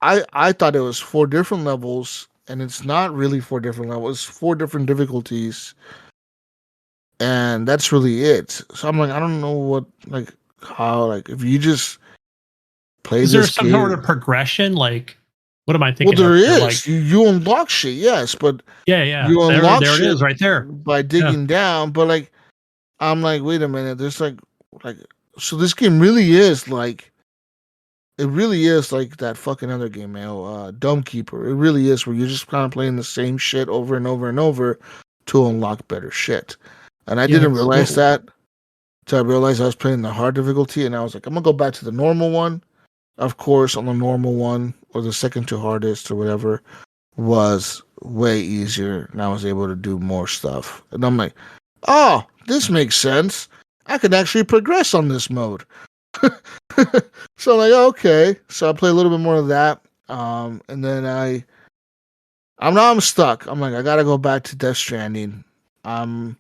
I thought it was 4 different levels, and it's not really 4 different levels. It's 4 different difficulties, and that's really it. So I'm like, I don't know how if you just play this game. Is there some sort of progression? Like, what am I thinking? Well, there is. Like, you unlock shit, yes, but you unlock there shit. It is right there by digging down. But like, I'm like, wait a minute. There's like, so this game really is like. It really is like that fucking other game, man. Dome Keeper. It really is where you're just kind of playing the same shit over and over and over to unlock better shit. And I didn't realize that until I realized I was playing the hard difficulty, and I was like, I'm gonna go back to the normal one. Of course, on the normal one, or the second to hardest, or whatever, was way easier, and I was able to do more stuff. And I'm like, oh, this makes sense. I can actually progress on this mode. So I'm like, okay. So I play a little bit more of that. And then I'm stuck. I'm like, I gotta go back to Death Stranding. I'm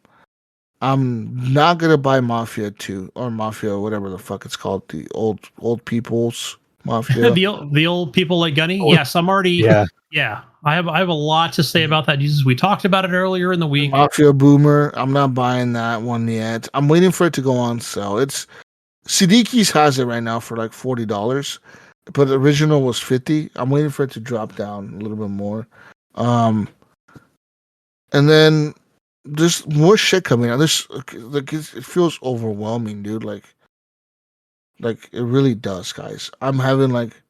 not gonna buy Mafia 2 or Mafia, whatever the fuck it's called, the old people's Mafia. the old people like Gunny. Yes, I'm already. Yeah. I have a lot to say about that. Jesus, we talked about it earlier in the week. Mafia Boomer. I'm not buying that one yet. I'm waiting for it to go on sale. Siddiqui's has it right now for like $40, but the original was $50. I'm waiting for it to drop down a little bit more. And then there's more shit coming out. There's like it feels overwhelming, dude. Like it really does, guys. I'm having like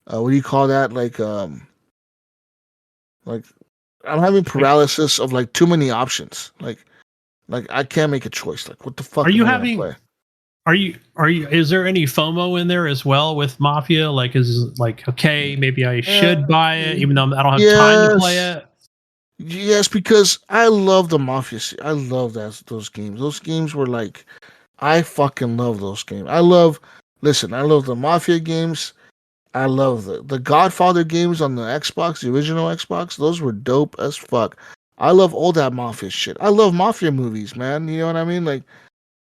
what do you call that? Like I'm having paralysis of like too many options. Like I can't make a choice. Like what the fuck are you am I gonna having? play? Are you? Is there any FOMO in there as well with Mafia? Like, is like okay, maybe I should buy it, even though I don't have time to play it. Yes, because I love the Mafia. I love those games. Those games were like, I fucking love those games. I love the Mafia games. I love the Godfather games on the Xbox, the original Xbox. Those were dope as fuck. I love all that Mafia shit. I love Mafia movies, man. You know what I mean? Like,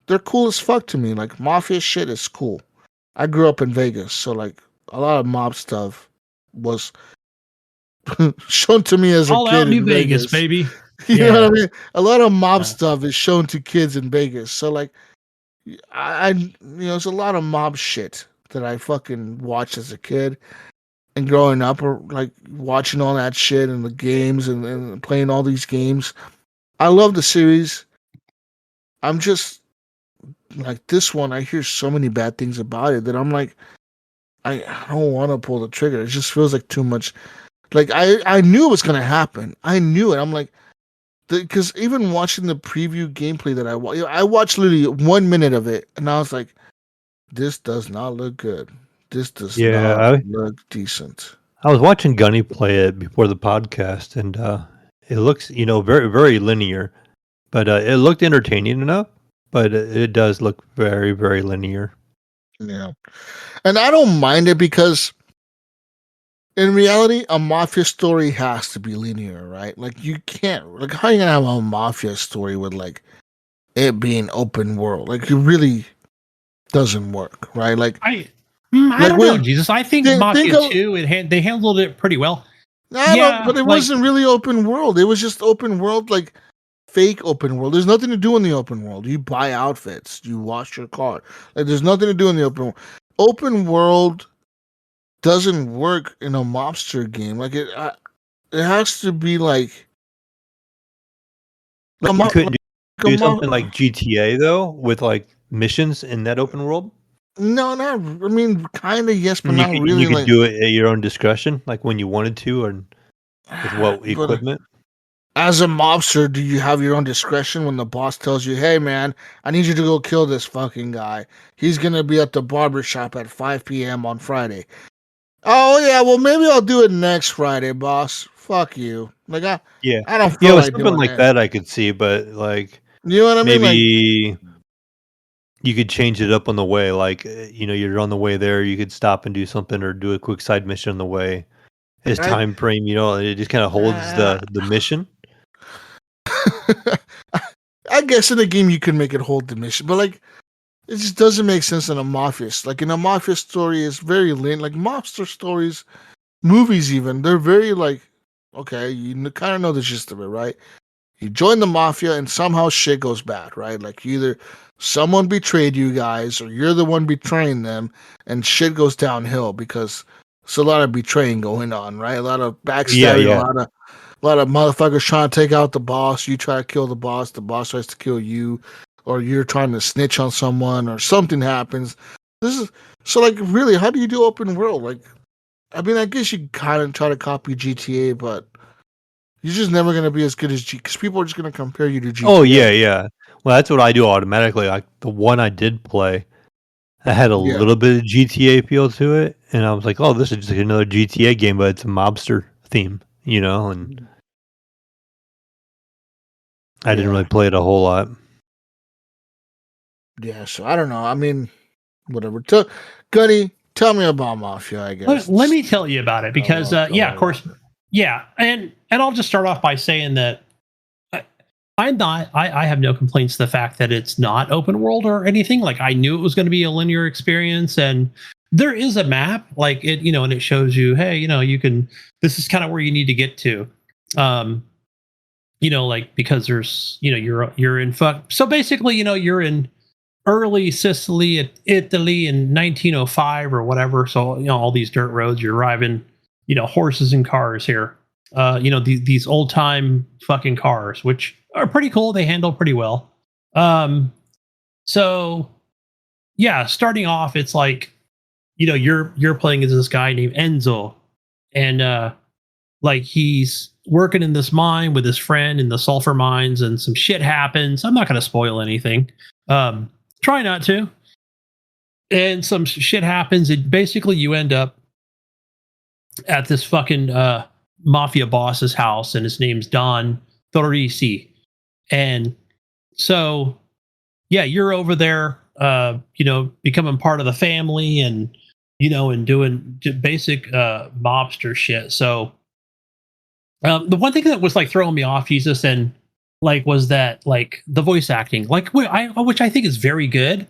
they're cool as fuck to me. Like, Mafia shit is cool. I grew up in Vegas, so like a lot of mob stuff was shown to me as a All kid out New in Vegas, Vegas. baby. You know what I mean? A lot of mob stuff is shown to kids in Vegas. So like, it's a lot of mob shit that I fucking watched as a kid and growing up, or like watching all that shit and the games and playing all these games. I love the series. I'm just like this one. I hear so many bad things about it that I'm like, I don't want to pull the trigger. It just feels like too much. Like I knew it was gonna happen. I knew it. I'm like, because even watching the preview gameplay that I watched literally 1 minute of it, and I was like, this does not look good. This does not look decent. I was watching Gunny play it before the podcast, and it looks, very, very linear, but it looked entertaining enough, but it does look very, very linear. Yeah. And I don't mind it because in reality, a mafia story has to be linear, right? Like you can't, like how are you gonna have a mafia story with like it being open world? Like it really doesn't work, right? Like I don't know, Jesus. I think Mafia 2, they handled it pretty well. But it wasn't really open world. It was just open world, like fake open world. There's nothing to do in the open world. You buy outfits, you wash your car. Like there's nothing to do in the open world. Open world doesn't work in a mobster game. Like it has to be like. You couldn't do something like GTA though, with like missions in that open world. No, not. I mean, kind of yes, but not really. You could do it at your own discretion, like when you wanted to, or with what equipment. As a mobster, do you have your own discretion when the boss tells you, "Hey, man, I need you to go kill this fucking guy. He's gonna be at the barbershop at 5 p.m. on Friday." Oh yeah, well maybe I'll do it next Friday, boss. Fuck you. Like I don't feel like something like that I could see, but like you know what I mean? Maybe you could change it up on the way. Like you're on the way there, you could stop and do something or do a quick side mission on the way. His time frame, it just kind of holds the mission. I guess in a game you can make it hold the mission, but like it just doesn't make sense in a mafia. Like in a mafia story, it's very lean. Like mobster stories, movies even, they're very like, okay, you kind of know the gist of it, right? You join the mafia and somehow shit goes bad, right? Like either someone betrayed you guys or you're the one betraying them and shit goes downhill because there's a lot of betraying going on, right? A lot of backstabbing, a lot of motherfuckers trying to take out the boss. You try to kill the boss tries to kill you, or you're trying to snitch on someone or something happens. This is so like really, how do you do open world? Like I mean, I guess you kind of try to copy GTA, but you're just never going to be as good as because people are just going to compare you to GTA. Oh, yeah. Well, that's what I do automatically. Like the one I did play, I had a little bit of GTA feel to it. And I was like, oh, this is just like another GTA game, but it's a mobster theme, and I didn't really play it a whole lot. Yeah, so I don't know. I mean, whatever. Gunny, tell me about Mafia, I guess. Let me tell you about it because, of course. Yeah, and I'll just start off by saying that I have no complaints to the fact that it's not open world or anything. Like I knew it was going to be a linear experience, and there is a map, like it, and it shows you, hey, you can. This is kind of where you need to get to, like because there's, you're in fuck. So basically, you're in early Sicily, Italy in 1905 or whatever. So, all these dirt roads, you're driving, horses and cars here. These old time fucking cars, which are pretty cool. They handle pretty well. So yeah, starting off, it's like, you're playing as this guy named Enzo, and like he's working in this mine with his friend in the sulfur mines, and some shit happens. I'm not going to spoil anything. Try not to. And some shit happens, and basically you end up at this fucking mafia boss's house, and his name's Don Torrisi. And so, yeah, you're over there, becoming part of the family, and and doing basic mobster shit. So the one thing that was like throwing me off, Jesus, and like was that like the voice acting, like which I think is very good.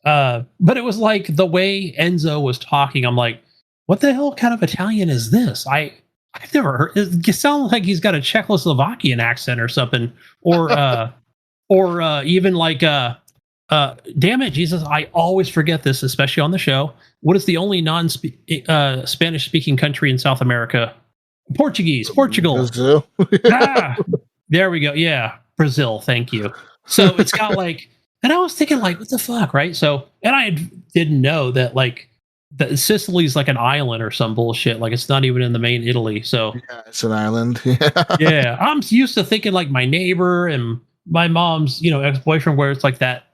But it was like the way Enzo was talking. I'm like, what the hell kind of Italian is this? I've never heard. It sounds like he's got a Czechoslovakian accent or something, or even like damn it, Jesus! I always forget this, especially on the show. What is the only Spanish speaking country in South America? Portugal. Brazil. There we go. Yeah, Brazil. Thank you. So it's got like, and I was thinking like, what the fuck, right? So, and I didn't know that like that Sicily's like an island or some bullshit. Like it's not even in the main Italy. So yeah, it's an island. Yeah, I'm used to thinking like my neighbor and my mom's, ex-boyfriend, where it's like that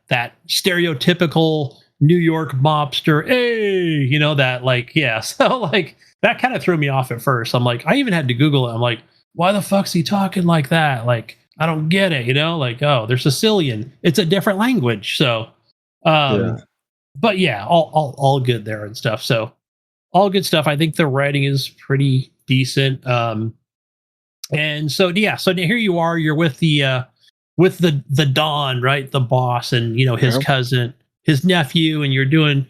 stereotypical New York mobster. Hey, that like, yeah. So like that kind of threw me off at first. I'm like, I even had to Google it. I'm like, why the fuck's he talking like that? Like, I don't get it, like, oh, they're Sicilian. It's a different language. So, but yeah, all good there and stuff. So all good stuff. I think the writing is pretty decent. And so, yeah, so here you are, you're with the Don, right? The boss, and, his cousin, his nephew, and you're doing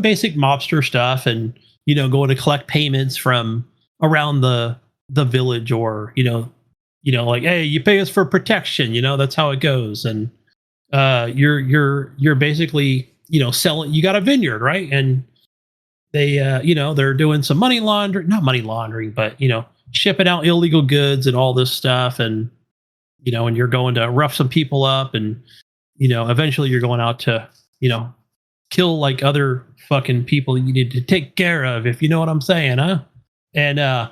basic mobster stuff, and, going to collect payments from around the village, or, like, hey, you pay us for protection, that's how it goes. And you're basically, selling. You got a vineyard, right? And they they're doing some not money laundering, but shipping out illegal goods and all this stuff. And and you're going to rough some people up, and eventually you're going out to kill like other fucking people you need to take care of, if you know what I'm saying, huh? And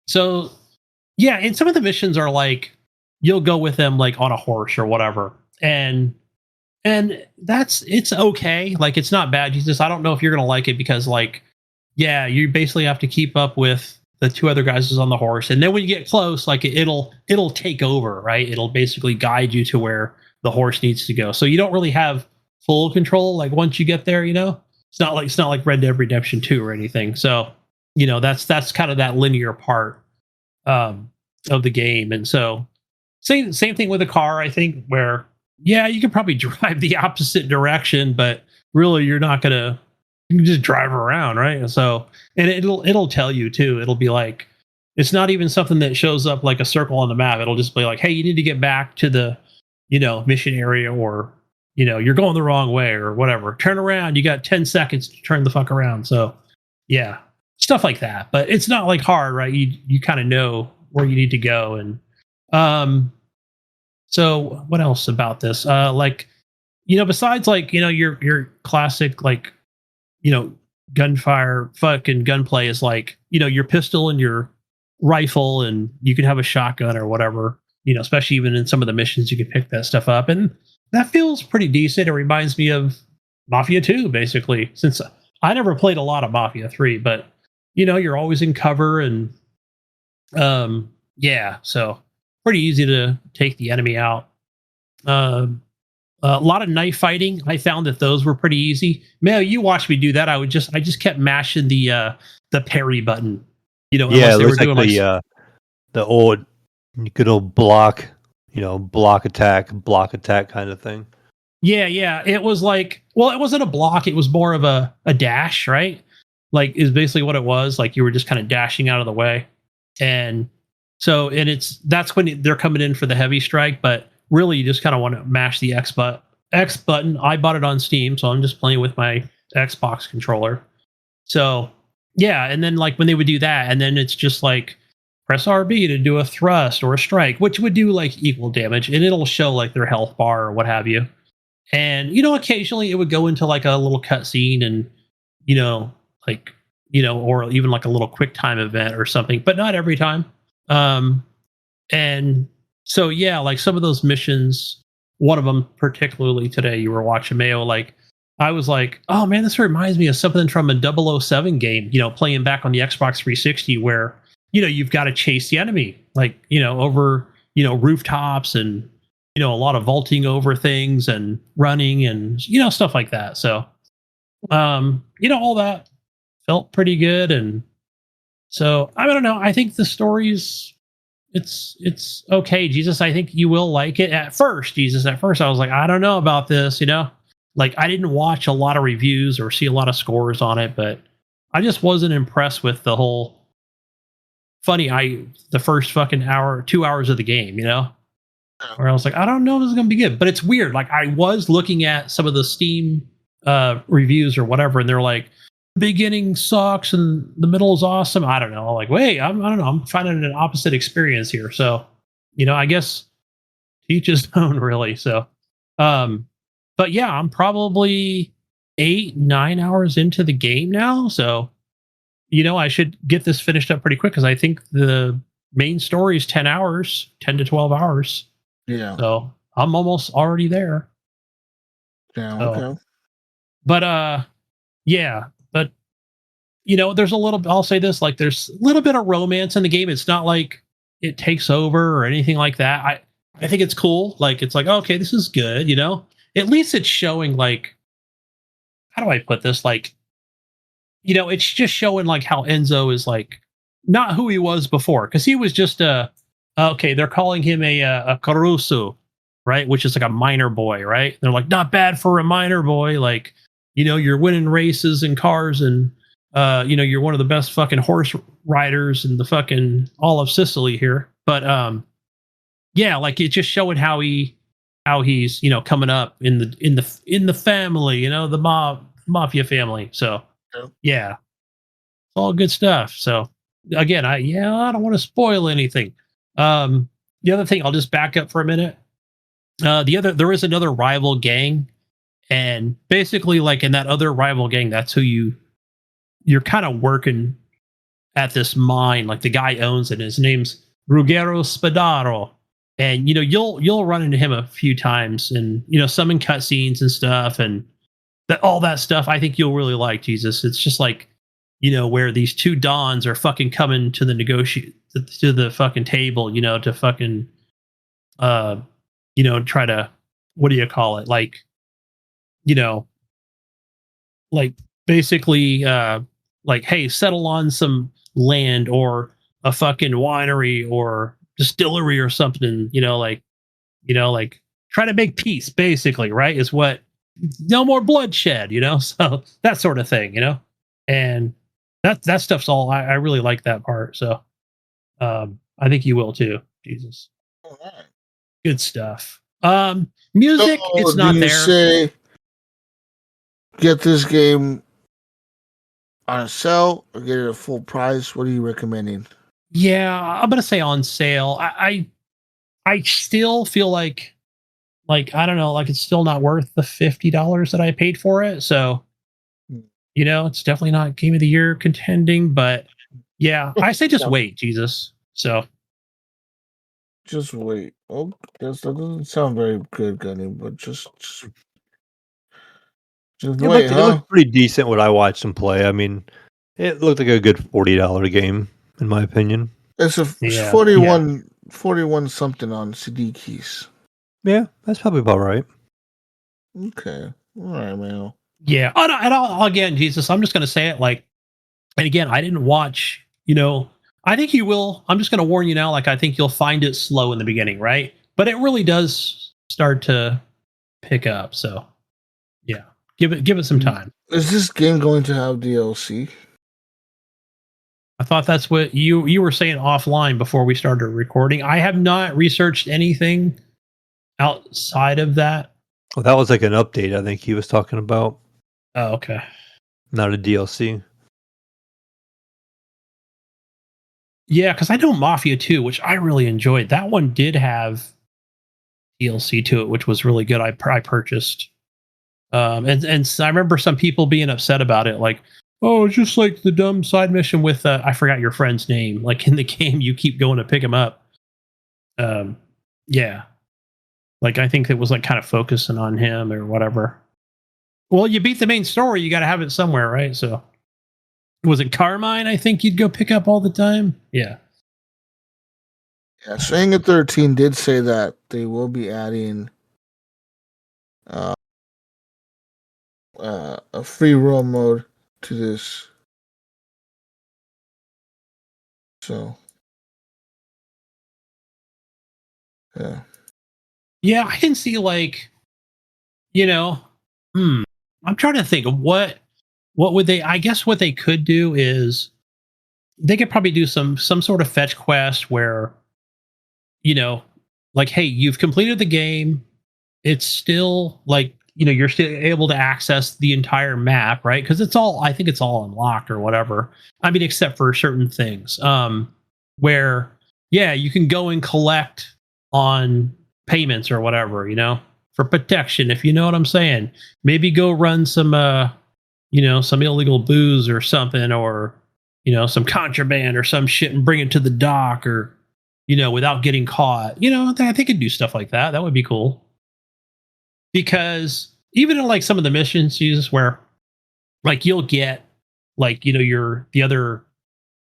so yeah, and some of the missions are like you'll go with them like on a horse or whatever, and it's okay. Like it's not bad. I don't know if you're gonna like it, because like, yeah, you basically have to keep up with the two other guys who's on the horse, and then when you get close, like it'll take over, right? It'll basically guide you to where the horse needs to go. So you don't really have full control. Like once you get there, it's not like Red Dead Redemption 2 or anything. So that's kind of that linear part of the game. And so same thing with a car, I think, where yeah, you can probably drive the opposite direction, but really you're not gonna. You can just drive around, right? So, and it'll tell you too. It'll be like, it's not even something that shows up like a circle on the map. It'll just be like, hey, you need to get back to the, mission area, or, you're going the wrong way or whatever. Turn around. You got 10 seconds to turn the fuck around. So, yeah, stuff like that. But it's not like hard, right? You kind of know where you need to go. And so what else about this? Like, besides like, your classic like, gunfire fucking gunplay is like, your pistol and your rifle, and you can have a shotgun or whatever, especially even in some of the missions, you can pick that stuff up, and that feels pretty decent. It reminds me of Mafia 2, basically, since I never played a lot of Mafia 3, but you're always in cover, and yeah, so pretty easy to take the enemy out. A lot of knife fighting. I found that those were pretty easy. Man, you watched me do that. I just kept mashing the parry button. Yeah, it looks like the old good old block, block attack kind of thing. Yeah. It was like, well, it wasn't a block. It was more of a dash, right? Like is basically what it was. Like you were just kind of dashing out of the way, and that's when they're coming in for the heavy strike, but really you just kind of want to mash the X X button. I bought it on Steam, so I'm just playing with my Xbox controller. So yeah, and then like when they would do that, and then it's just like press RB to do a thrust or a strike, which would do like equal damage, and it'll show like their health bar or what have you. And occasionally it would go into like a little cutscene, and like or even like a little quick time event or something, but not every time. And so yeah, like some of those missions, one of them particularly today, you were watching Mayo, like I was like, oh man, this reminds me of something from a 007 game, playing back on the Xbox 360 where, you've got to chase the enemy, like, over, rooftops and, a lot of vaulting over things and running and, stuff like that. So, all that felt pretty good. And so I don't know. I think the story's it's okay, Jesus. I think you will like it. At first, Jesus, at first I was like, I don't know about this, like I didn't watch a lot of reviews or see a lot of scores on it, but I just wasn't impressed with the whole the first fucking 2 hours of the game, where I was like, I don't know if this is gonna be good. But it's weird. Like I was looking at some of the Steam reviews or whatever, and they're like, beginning sucks and the middle is awesome. I don't know. Like, wait, I don't know. I'm finding an opposite experience here. So, I guess each his own, really. So, but yeah, I'm probably 8-9 hours into the game now. So, I should get this finished up pretty quick because I think the main story is 10 hours, 10 to 12 hours. Yeah. So I'm almost already there. Yeah. Okay. But yeah, but there's a little, I'll say this, like there's a little bit of romance in the game. It's not like it takes over or anything like that. I think it's cool. Like it's like, okay, this is good, at least it's showing like, how do I put this? Like, it's just showing like how Enzo is like not who he was before. Cause he was just okay, they're calling him a Caruso, right? Which is like a minor boy, right? They're like, not bad for a minor boy. Like, you're winning races and cars and, you're one of the best fucking horse riders in the fucking all of Sicily here. But, yeah, like it's just showing how he's, coming up in the family, the mafia family. So yeah, all good stuff. So again, I don't want to spoil anything. The other thing, I'll just back up for a minute. There is another rival gang, and basically like in that other rival gang, that's who you're kind of working at this mine. Like the guy owns it. His name's Ruggero Spadaro. And you'll run into him a few times, and some in cutscenes and stuff, and all that stuff. I think you'll really like, Jesus. It's just like where these two dons are fucking coming to the to the fucking table, to fucking try to, what do you call it? Like like basically like, hey, settle on some land or a fucking winery or distillery or something, like try to make peace, basically, right? Is what, no more bloodshed, so that sort of thing, and that stuff's all, I really like that part. So I think you will too, Jesus. All right. Good stuff. Music, So, it's not do you there. say get this game on a sale or get it at full price? What are you recommending? Yeah, I'm gonna say on sale. I still feel like I don't know, like it's still not worth the $50 that I paid for it. So it's definitely not Game of the Year contending, but yeah, I say just wait, Jesus. So just wait. Oh, that doesn't sound very good, Gunny, but just wait, It looked pretty decent what I watched him play. I mean, it looked like a good $40 game, in my opinion. It's a 41 something on CD keys. Yeah, that's probably about right. Okay. All right, man. Yeah. Oh, no, and again, Jesus, I'm just going to say it like, and again, I didn't watch, I think you will. I'm just going to warn you now. Like, I think you'll find it slow in the beginning, right? But it really does start to pick up. So yeah, give it some time. Is this game going to have DLC? I thought that's what you were saying offline before we started recording. I have not researched anything outside of that. Well, that was like an update. I think he was talking about. Oh, okay. Not a DLC. Yeah, because I know Mafia 2, which I really enjoyed. That one did have DLC to it, which was really good. I purchased. And I remember some people being upset about it, like, oh, it's just like the dumb side mission with I forgot your friend's name. Like in the game, you keep going to pick him up. Yeah, like I think it was like kind of focusing on him or whatever. Well, you beat the main story, you got to have it somewhere, right? So, was it Carmine? I think you'd go pick up all the time. Yeah. Yeah, Staying at 13 did say that they will be adding a free roam mode to this. So, yeah. Yeah, I can see like, I'm trying to think of what would they. I guess what they could do is they could probably do some sort of fetch quest where, like, hey, you've completed the game. It's still like you're still able to access the entire map, right? Because I think it's all unlocked or whatever. I mean, except for certain things, where yeah, you can go and collect on payments or whatever, for protection, if you know what I'm saying. Maybe go run some some illegal booze or something, or some contraband or some shit and bring it to the dock, or without getting caught. I think could do stuff like that. That would be cool. Because even in like some of the missions, Jesus, where like you'll get like your the other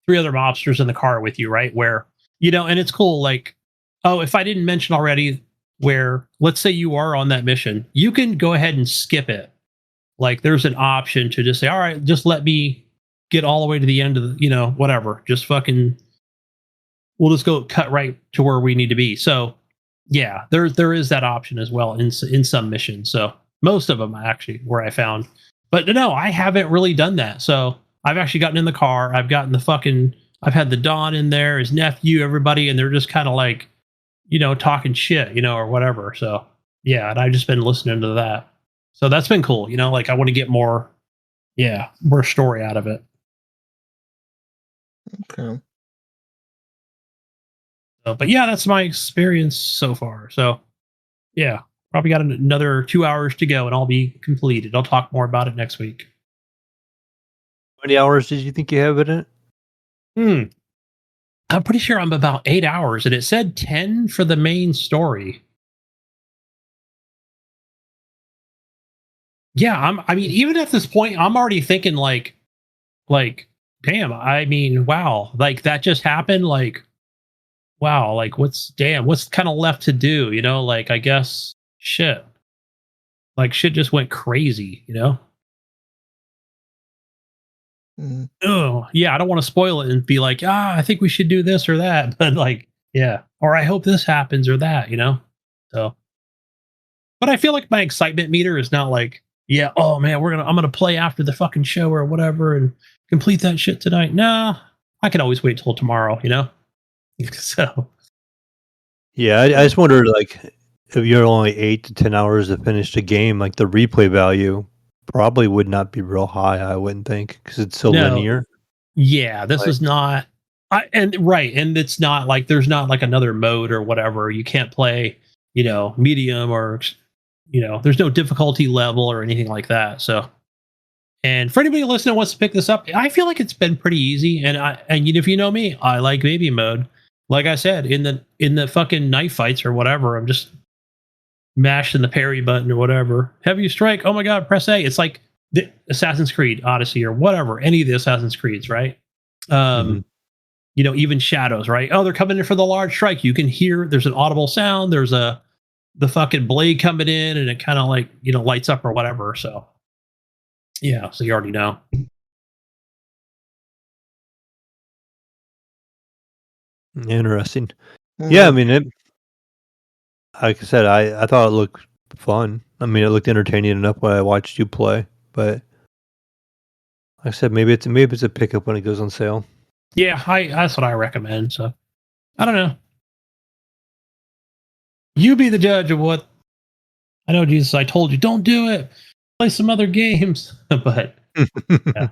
3 other mobsters in the car with you, right? Where and it's cool. Like, oh, if I didn't mention already, where let's say you are on that mission, you can go ahead and skip it. Like, there's an option to just say, all right, just let me get all the way to the end of the, whatever. Just fucking, we'll just go cut right to where we need to be. So yeah, there is that option as well in some missions. So most of them actually where I found, but no, I haven't really done that. So I've actually gotten in the car. I've had the Don in there, his nephew, everybody, and they're just kind of like, talking shit, or whatever. So yeah, and I've just been listening to that. So that's been cool. Like I want to get more story out of it. Okay. So, but yeah, that's my experience so far. So yeah, probably got another 2 hours to go and I'll be completed. I'll talk more about it next week. How many hours did you think you have in it? I'm pretty sure I'm about 8 hours, and it said 10 for the main story. Yeah, I mean, even at this point, I'm already thinking like, damn, I mean, wow, like that just happened. Like, wow, like what's kind of left to do? Like, I guess shit, like shit just went crazy, Mm-hmm. Oh, yeah, I don't want to spoil it and be like, I think we should do this or that, but like, yeah, or I hope this happens or that, So, but I feel like my excitement meter is not like, yeah, oh man, I'm gonna play after the fucking show or whatever and complete that shit tonight. Nah, I can always wait till tomorrow, So, Yeah, I just wondered, like, if you're only 8 to 10 hours to finish the game, like the replay value probably would not be real high. I wouldn't think, because it's so linear. Yeah, this is not. And it's not like there's not like another mode or whatever. You can't play, medium or there's no difficulty level or anything like that. So, and for anybody listening who wants to pick this up, I feel like it's been pretty easy. And if you know me, I like baby mode. Like I said, in the fucking knife fights or whatever, I'm just mashing the parry button or whatever. Heavy strike. Oh my god, press A. It's like the Assassin's Creed Odyssey or whatever, any of the Assassin's Creeds, right? Even Shadows, right? Oh, they're coming in for the large strike. You can hear there's an audible sound. There's the fucking blade coming in, and it kind of like lights up or whatever. So yeah, so you already know. Interesting. Yeah, I mean, like I said, I thought it looked fun. I mean, it looked entertaining enough when I watched you play. But like I said, maybe it's a pickup when it goes on sale. Yeah, that's what I recommend. So I don't know. You be the judge of what I know, Jesus, I told you, don't do it. Play some other games. But yeah.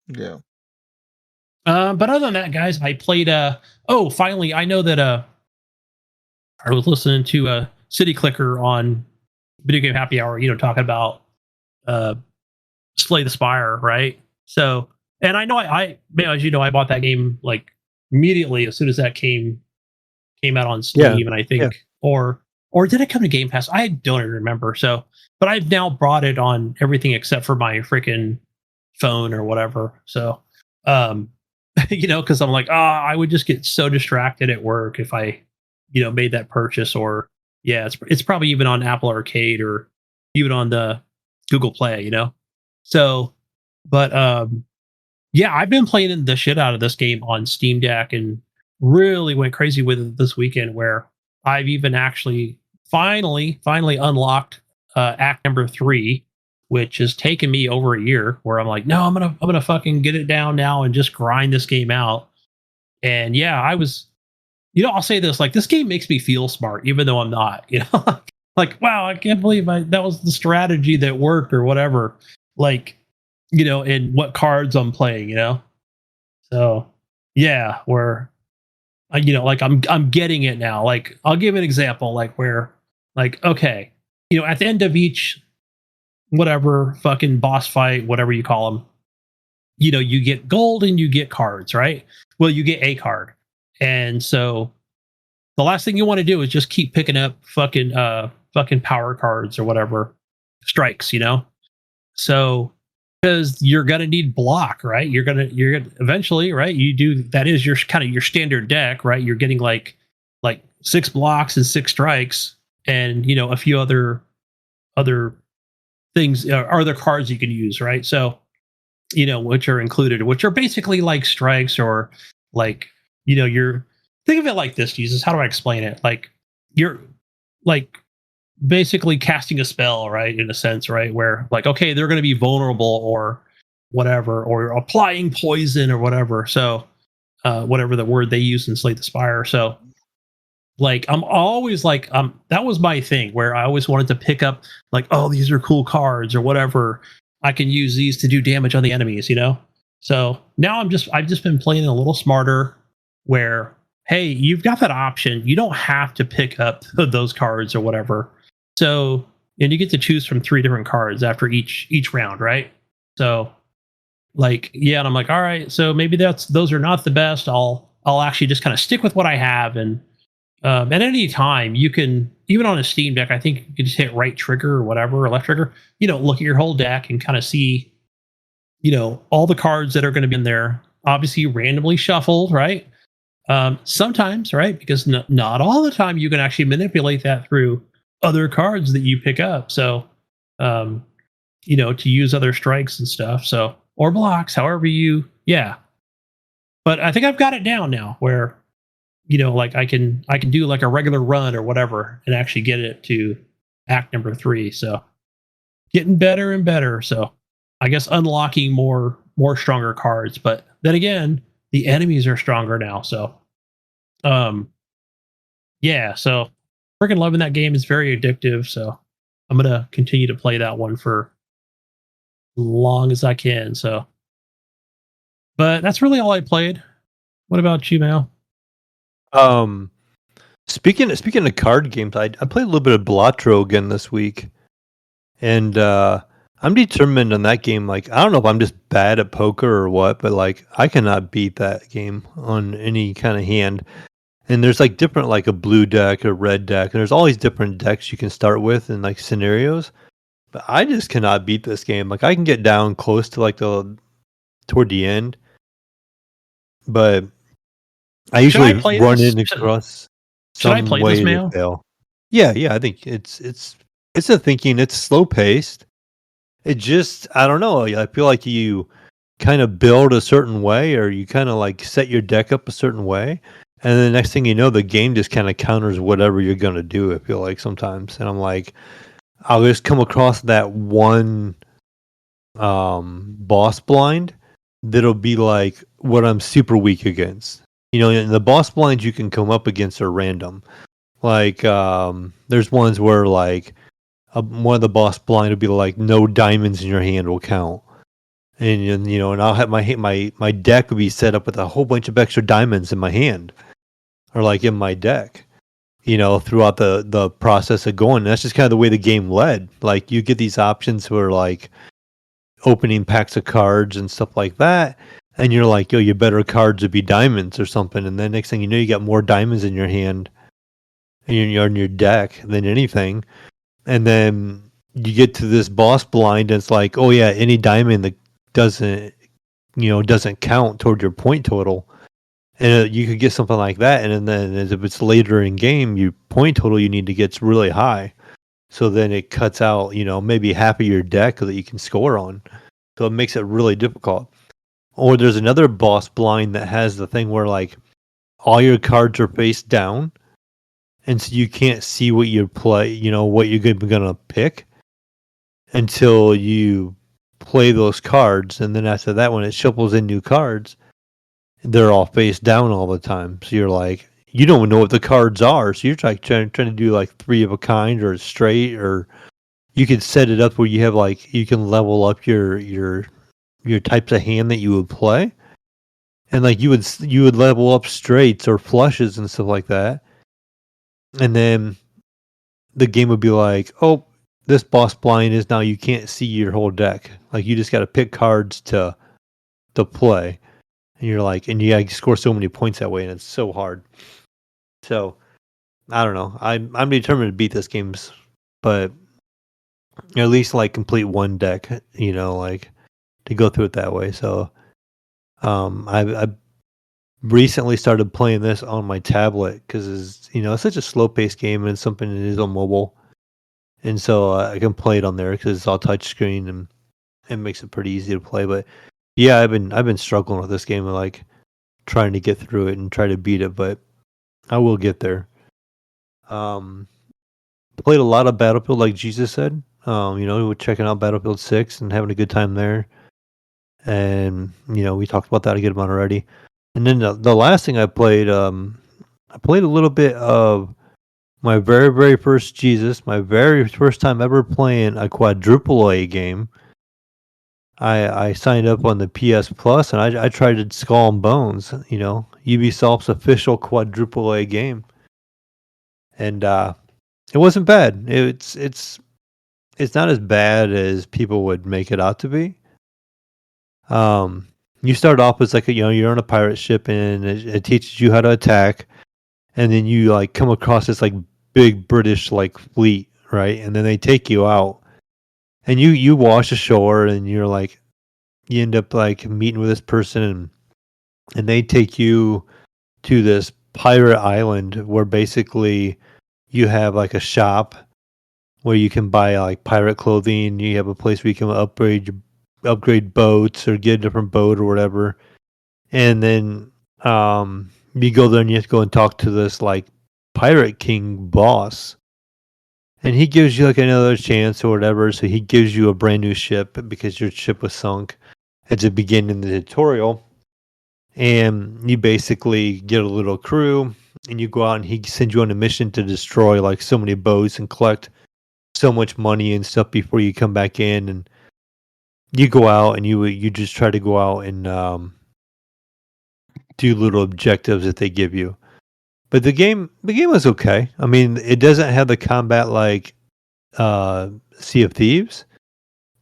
Yeah. But other than that, guys, I played finally, I know that I was listening to City Clicker on Video Game Happy Hour, talking about Slay the Spire, right? So, and I know as you know, I bought that game like immediately as soon as that came out on Steam, and I think or did it come to Game Pass? I don't even remember. So, but I've now brought it on everything except for my freaking phone or whatever. So, because I'm like, I would just get so distracted at work if I, made that purchase. Or it's probably even on Apple Arcade or even on the Google Play, So, but I've been playing the shit out of this game on Steam Deck and really went crazy with it this weekend. Where I've even actually finally unlocked Act number 3, which has taken me over a year. Where I'm like, no, I'm gonna fucking get it down now and just grind this game out. And I was, I'll say this, like, this game makes me feel smart, even though I'm not. Like, wow, I can't believe that was the strategy that worked or whatever. Like, and what cards I'm playing. So where like I'm getting it now. Like, I'll give an example, like where, like, okay, at the end of each whatever fucking boss fight, whatever you call them, you get gold and you get cards, right? Well, you get a card. And so the last thing you want to do is just keep picking up fucking power cards or whatever strikes, So because you're gonna need block, right? You're gonna eventually, right? You do, that is your kind of your standard deck, right? You're getting like 6 blocks and 6 strikes, and a few other things, other cards you can use, right? So which are included, which are basically like strikes, or like you're, think of it like this, Jesus. How do I explain it? Like, you're like basically casting a spell, right? In a sense, right? Where, like, okay, they're going to be vulnerable or whatever, or applying poison or whatever. So, whatever the word they use in Slay the Spire. So, like, I'm always like, that was my thing, where I always wanted to pick up, like, oh, these are cool cards or whatever. I can use these to do damage on the enemies, So now I've just been playing a little smarter, where, hey, you've got that option. You don't have to pick up those cards or whatever. So, and you get to choose from 3 different cards after each round, right? So, like, and I'm like, all right, so maybe those are not the best. I'll actually just kind of stick with what I have. And at any time, you can, even on a Steam Deck, I think you can just hit right trigger or whatever, or left trigger, look at your whole deck and kind of see, all the cards that are going to be in there, obviously randomly shuffled, right? Sometimes, right? Because not all the time you can actually manipulate that through other cards that you pick up. So, to use other strikes and stuff. So, or blocks, however But I think I've got it down now, where, like, I can do like a regular run or whatever and actually get it to Act number 3. So, getting better and better. So, I guess unlocking more stronger cards. But then again, the enemies are stronger now. So, so freaking loving that game. Is very addictive. So, I'm gonna continue to play that one for as long as I can. So, but that's really all I played. What about you, Mal? Speaking of card games, I played a little bit of Blatro again this week, and I'm determined on that game. Like, I don't know if I'm just bad at poker or what, but like, I cannot beat that game on any kind of hand. And there's like different, like a blue deck, a red deck, and there's all these different decks you can start with and like scenarios. But I just cannot beat this game. Like, I can get down close to like toward the end, but I usually run in across some way to fail. Yeah, I think it's a thinking. It's slow paced. It just, I don't know. I feel like you kind of build a certain way, or you kind of like set your deck up a certain way, and then the next thing you know, the game just kind of counters whatever you're gonna do. I feel like sometimes, and I'm like, I'll just come across that one boss blind that'll be like what I'm super weak against. And the boss blinds you can come up against are random. Like there's ones where like one of the boss blind would be like no diamonds in your hand will count. And you know, and I'll have my deck would be set up with a whole bunch of extra diamonds in my hand, or like in my deck. You know, throughout the process of going, and that's just kind of the way the game led. Like you get these options where like opening packs of cards and stuff like that, and you're like, yo, your better cards would be diamonds or something, and then next thing you know, you got more diamonds in your hand and you're on your deck than anything, and then you get to this boss blind, and it's like, oh yeah, any diamond that doesn't count toward your point total. And you could get something like that, and then if it's later in game, your point total you need to get's really high. So then it cuts out, maybe half of your deck that you can score on. So it makes it really difficult. Or there's another boss blind that has the thing where like all your cards are face down, and so you can't see what you play, what you're gonna pick until you play those cards, and then after that, when it shuffles in new cards, they're all face down all the time. So you're like, you don't know what the cards are. So you're like trying to do like 3 of a kind or straight, or you could set it up where you have like, you can level up your types of hand that you would play. And like you would level up straights or flushes and stuff like that. And then the game would be like, oh, this boss blind is now you can't see your whole deck. Like you just got to pick cards to play. And you're like, and you score so many points that way, and it's so hard. So, I don't know. I'm determined to beat this game, but at least like complete one deck, like to go through it that way. So, I recently started playing this on my tablet because it's such a slow paced game, and it's something that is on mobile, and so I can play it on there because it's all touchscreen and it makes it pretty easy to play. But yeah, I've been struggling with this game, like trying to get through it and try to beat it, but I will get there. Played a lot of Battlefield, like Jesus said. We're checking out Battlefield 6 and having a good time there. And we talked about that a good amount already. And then the last thing I played a little bit of my very, very first Jesus, my very first time ever playing a quadruple A game. I signed up on the PS Plus, and I tried Skull and Bones, Ubisoft's official quadruple A game, and it wasn't bad. It's not as bad as people would make it out to be. You start off as like you're on a pirate ship, and it teaches you how to attack, and then you like come across this like big British like fleet, right? And then they take you out, and you wash ashore, and you're like, you end up like meeting with this person, and they take you to this pirate island where basically you have like a shop where you can buy like pirate clothing. You have a place where you can upgrade boats or get a different boat or whatever. And then you go there and you have to go and talk to this like pirate king boss. And he gives you like another chance or whatever. So he gives you a brand new ship because your ship was sunk at the beginning of the tutorial. And you basically get a little crew and you go out, and he sends you on a mission to destroy like so many boats and collect so much money and stuff before you come back in. And you go out and you just try to go out and do little objectives that they give you. But the game was okay. I mean, it doesn't have the combat like Sea of Thieves,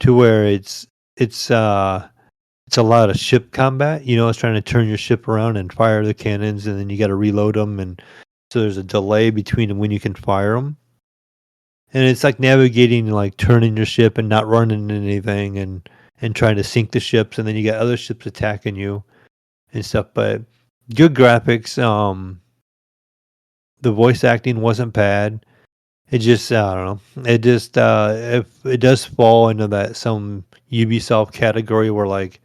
to where it's a lot of ship combat. It's trying to turn your ship around and fire the cannons, and then you got to reload them, and so there's a delay between when you can fire them. And it's like navigating, like turning your ship and not running into anything, and trying to sink the ships, and then you got other ships attacking you and stuff. But good graphics. The voice acting wasn't bad. It just, I don't know. It just if it does fall into that some Ubisoft category where like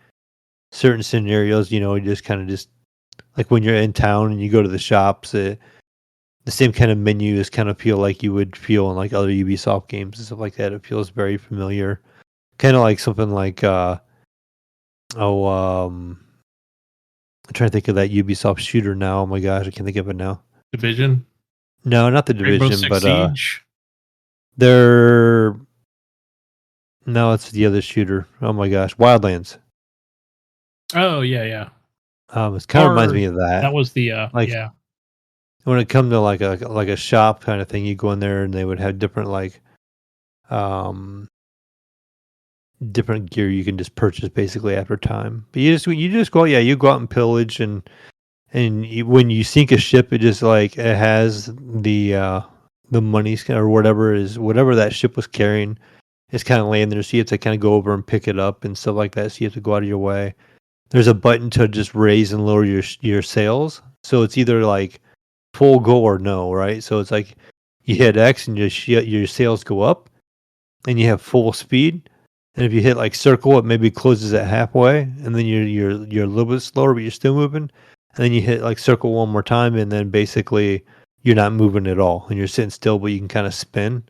certain scenarios, you just kind of just like when you're in town and you go to the shops, the same kind of menus kind of feel like you would feel in like other Ubisoft games and stuff like that. It feels very familiar, kind of like something like I'm trying to think of that Ubisoft shooter now. Oh my gosh, I can't think of it now. Division. No, not the Rainbow Division, Six but Siege. they're no, it's the other shooter. Oh my gosh, Wildlands. Oh yeah, yeah. It kind of reminds Or me of that. that was the Like yeah. when it comes to like a shop kind of thing, you go in there and they would have different um different gear you can just purchase basically after time. But you just go out, yeah, you go out and pillage and when you sink a ship, it just like it has the money or whatever that ship was carrying. It's kind of laying there, so you have to kind of go over and pick it up and stuff like that. So you have to go out of your way. There's a button to just raise and lower your sails. So it's either like full go or no, right? So it's like you hit X and your sails go up, and you have full speed. And if you hit like circle, it maybe closes at halfway, and then you're a little bit slower, but you're still moving. And then you hit like circle one more time, and then basically you're not moving at all, and you're sitting still, but you can kind of spin.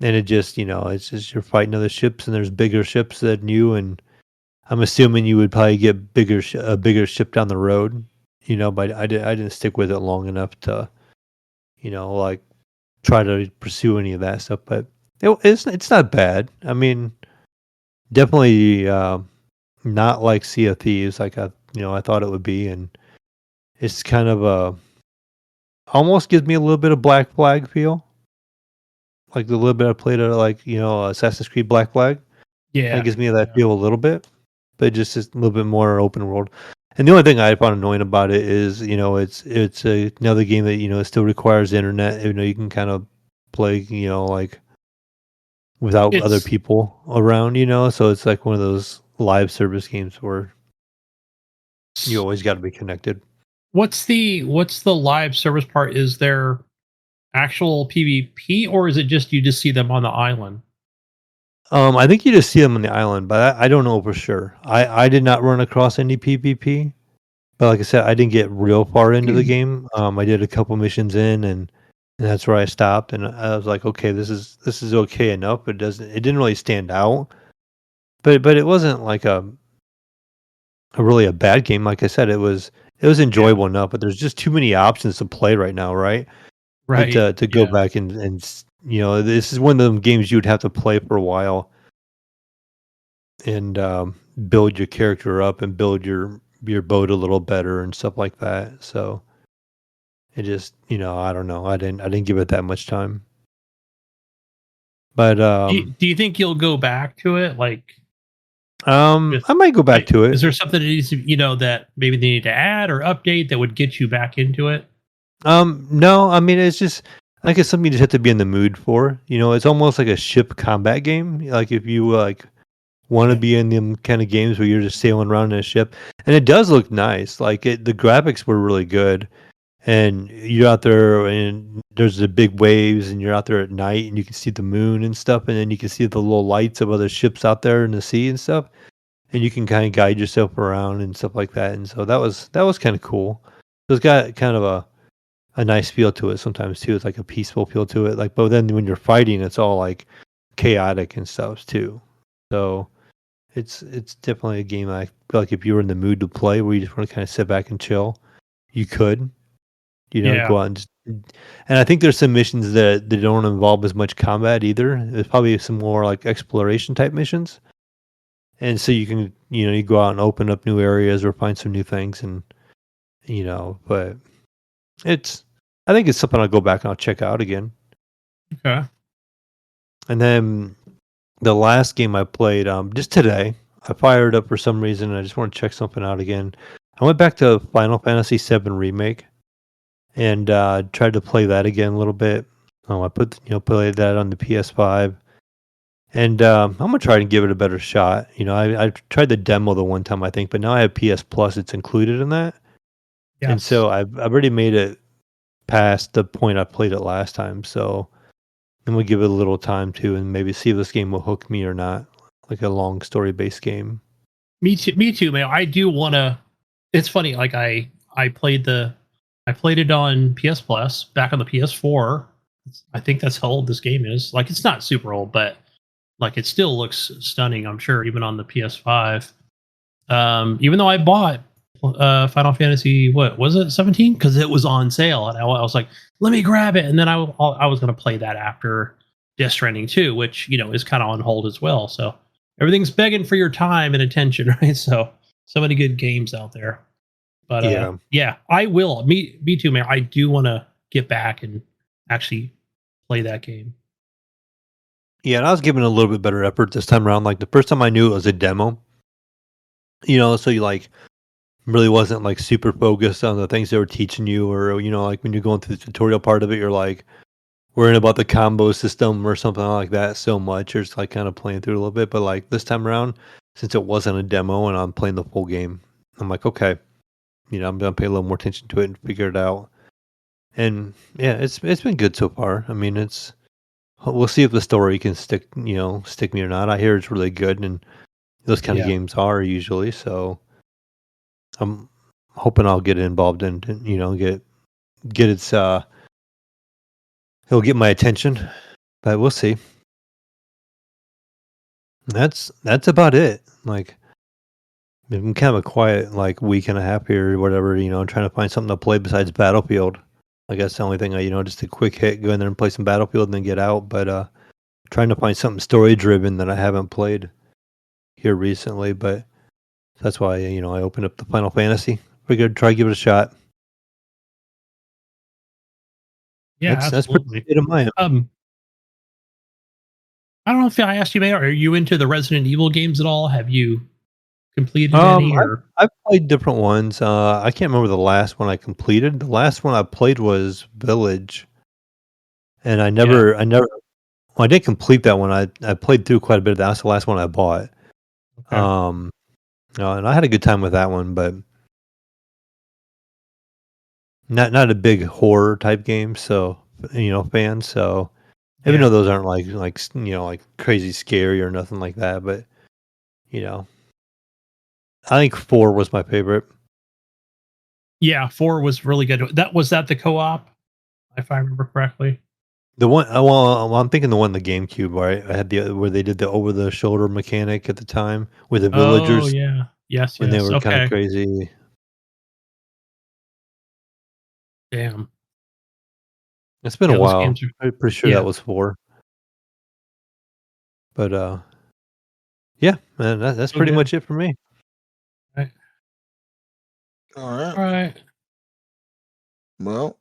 And it just it's just you're fighting other ships, and there's bigger ships than you, and I'm assuming you would probably get a bigger ship down the road, but I didn't stick with it long enough to, like try to pursue any of that stuff. But it's not bad. I mean, definitely not like Sea of Thieves, like I thought it would be, and it's kind of almost gives me a little bit of Black Flag feel, like the little bit I played of like Assassin's Creed Black Flag. Kind Yeah. of gives me that Yeah. feel a little bit, but just a little bit more open world. And the only thing I found annoying about it is, it's another game that it still requires internet. You can kind of play, like without other It's people around. So it's like one of those live service games where you always got to be connected. what's the live service part? Is there actual PvP or is it just you just see them on the island? I think you just see them on the island, but I don't know for sure. I did not run across any PvP. But like I said, I didn't get real far into the game. I did a couple missions in, and that's where I stopped. And I was like, okay, this is okay enough. But it didn't really stand out. But it wasn't like a really a bad game. Like I said, it was enjoyable enough. But there's just too many options to play right now, right? Right. To go back and this is one of them games you would have to play for a while and build your character up and build your boat a little better and stuff like that. So it just, I don't know. I didn't give it that much time. But Do you think you'll go back to it? Like, I might go back to is it. there something that needs to, that maybe they need to add or update that would get you back into it? No, I mean it's just like it's something you just have to be in the mood for. It's almost like a ship combat game. Like if you want to be in them kind of games where you're just sailing around in a ship, and it does look nice. Like the graphics were really good. And you're out there and there's the big waves and you're out there at night and you can see the moon and stuff, and then you can see the little lights of other ships out there in the sea and stuff, and you can kind of guide yourself around and stuff like that. And so that was kind of cool. So it's got kind of a nice feel to it sometimes too. It's like a peaceful feel to it. Like, but then when you're fighting, it's all like chaotic and stuff too. So it's definitely a game I feel like if you were in the mood to play where you just want to kind of sit back and chill, you could. Yeah. Go out and and I think there's some missions that don't involve as much combat either. There's probably some more like exploration type missions. And so you can, you go out and open up new areas or find some new things and, but I think it's something I'll go back and I'll check out again. Okay. And then the last game I played, just today, I fired up for some reason. And I just want to check something out again. I went back to Final Fantasy VII Remake. And tried to play that again a little bit. I played that on the PS5, and I'm gonna try to give it a better shot. I tried the demo the one time I think, but now I have PS Plus; it's included in that, and Yes. so I've already made it past the point I played it last time. So I'm gonna give it a little time too, and maybe see if this game will hook me or not, like a long story based game. Me too, man. I do want to. It's funny. Like I played it on PS Plus back on the PS4. I think that's how old this game is. Like it's not super old, but like it still looks stunning. I'm sure even on the PS5. Even though I bought Final Fantasy, what was it, 17? Because it was on sale, and I was like, let me grab it. And then I was going to play that after Death Stranding 2, which is kind of on hold as well. So everything's begging for your time and attention, right? So many good games out there. But yeah, I will. Me too, man. I do want to get back and actually play that game. Yeah, and I was giving a little bit better effort this time around. Like the first time I knew it was a demo, so you like really wasn't like super focused on the things they were teaching you, or like when you're going through the tutorial part of it, you're like worrying about the combo system or something like that so much. You're just like kind of playing through it a little bit. But like this time around, since it wasn't a demo and I'm playing the full game, I'm like, okay, I'm gonna pay a little more attention to it and figure it out. And yeah, it's been good so far. I mean, we'll see if the story can stick me or not. I hear it's really good, and those kind of games are usually. So I'm hoping I'll get involved and get its it'll get my attention, but we'll see. That's about it. Like, been kind of a quiet like week and a half here or whatever, trying to find something to play besides Battlefield. I guess the only thing just a quick hit, go in there and play some Battlefield and then get out. But trying to find something story driven that I haven't played here recently. But that's why I opened up the Final Fantasy. Figured try to give it a shot. Yeah, that's pretty good of mine. I don't know if I asked you, man. Are you into the Resident Evil games at all? Have you completed any? Or I've played different ones. I can't remember the last one I completed. The last one I played was Village, and I didn't complete that one. I played through quite a bit of that. That's the last one I bought. Okay. And I had a good time with that one, but not a big horror type game. So fan. So even though those aren't like crazy scary or nothing like that, but I think 4 was my favorite. Yeah, 4 was really good. Was that the co-op, if I remember correctly? The one, well, I'm thinking the one the GameCube, right? I had where they did the over the shoulder mechanic at the time with the villagers. Oh yeah, yes, when they were kind okay. of crazy. Damn, It's been a while. I'm pretty sure that was 4. But yeah, man, that's pretty much it for me. Right. All right. All right. Well,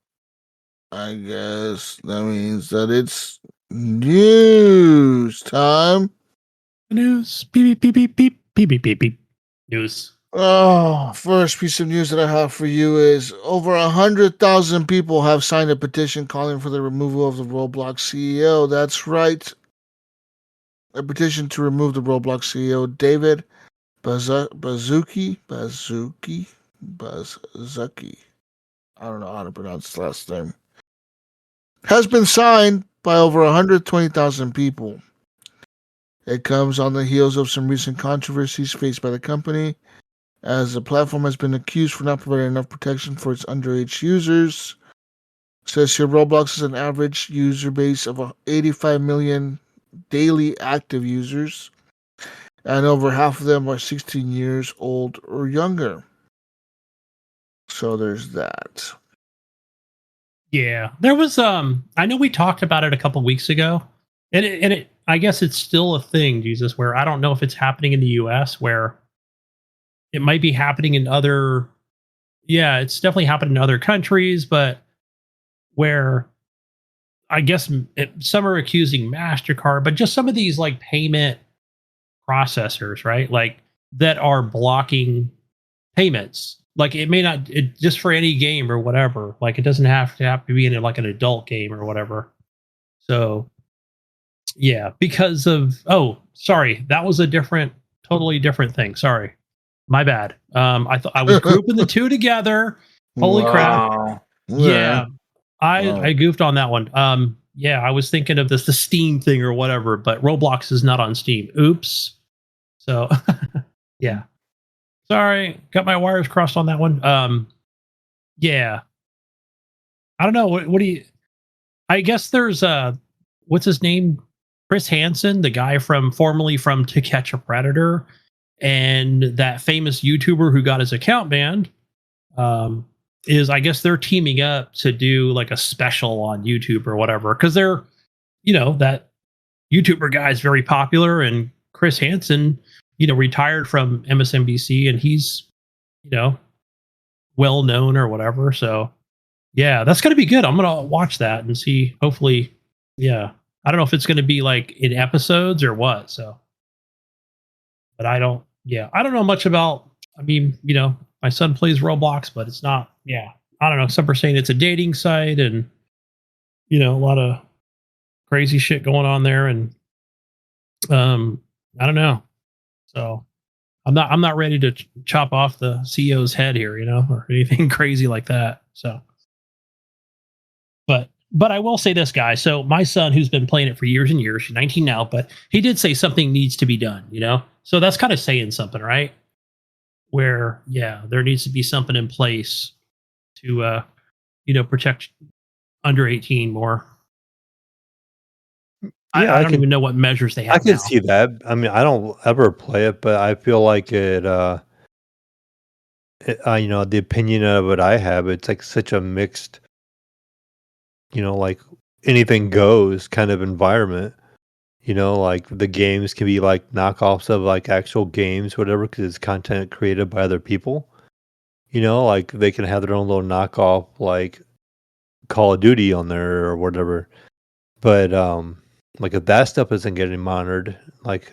I guess that means that it's news time. News. Beep beep beep beep beep beep beep beep. News. Oh, first piece of news that I have for you is over 100,000 people have signed a petition calling for the removal of the Roblox CEO. That's right. A petition to remove the Roblox CEO, David Baszucki. I don't know how to pronounce his last name. Has been signed by over 120,000 people. It comes on the heels of some recent controversies faced by the company, as the platform has been accused for not providing enough protection for its underage users. It says here Roblox has an average user base of 85 million daily active users, and over half of them are 16 years old or younger. So there's that. Yeah, there was I know we talked about it a couple weeks ago, and it I guess it's still a thing, Jesus, where I don't know if it's happening in the US, where it might be happening in other, it's definitely happened in other countries, but where I guess some are accusing MasterCard, but just some of these like payment processors, right? Like that are blocking payments. Like it may not just for any game or whatever. Like it doesn't have to be in like an adult game or whatever. So yeah, because of sorry, that was a totally different thing. Sorry, my bad. I thought I was grouping the two together. Holy crap! Yeah, I goofed on that one. Yeah, I was thinking of the Steam thing or whatever, but Roblox is not on Steam. Oops. So yeah. Sorry, got my wires crossed on that one. Yeah. I don't know. What do you? I guess there's what's his name? Chris Hansen, the guy formerly from To Catch a Predator. and that famous YouTuber who got his account banned, is, I guess they're teaming up to do like a special on YouTube or whatever, because they're, that YouTuber guy is very popular, and Chris Hansen, retired from MSNBC, and he's, well known or whatever. So yeah, that's gonna be good. I'm gonna watch that and see. Hopefully, yeah. I don't know if it's gonna be like in episodes or what. So, but I don't. Yeah, I don't know much about. I mean, my son plays Roblox, but it's not. Yeah, I don't know. Some are saying it's a dating site, and a lot of crazy shit going on there, and I don't know. So I'm not ready to chop off the CEO's head here, or anything crazy like that. So, but I will say this, guy. So my son, who's been playing it for years and years, he's 19 now, but he did say something needs to be done. So that's kind of saying something, right? Where there needs to be something in place to protect under 18 more. Yeah, I don't even know what measures they have. I can now. see that. I mean, I don't ever play it, but I feel like the opinion of it I have, it's like such a mixed, like anything goes kind of environment. Like the games can be like knockoffs of like actual games, whatever, because it's content created by other people. Like they can have their own little knockoff, like Call of Duty on there or whatever. But like if that stuff isn't getting monitored, like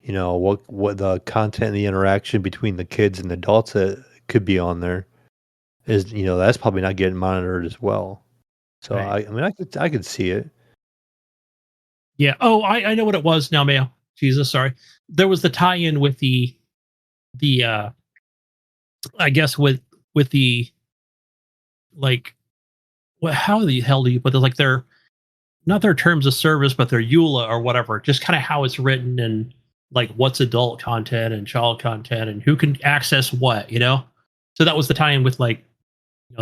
what the content and the interaction between the kids and the adults that could be on there is, that's probably not getting monitored as well. So right. I mean, I could see it. Yeah. Oh, I know what it was now, Mayo. Jesus, sorry. There was the tie-in with the I guess with the, like, how the hell do you put this? Like their, not their terms of service, but their EULA or whatever, just kind of how it's written, and like what's adult content and child content and who can access what, So that was the tie-in with like,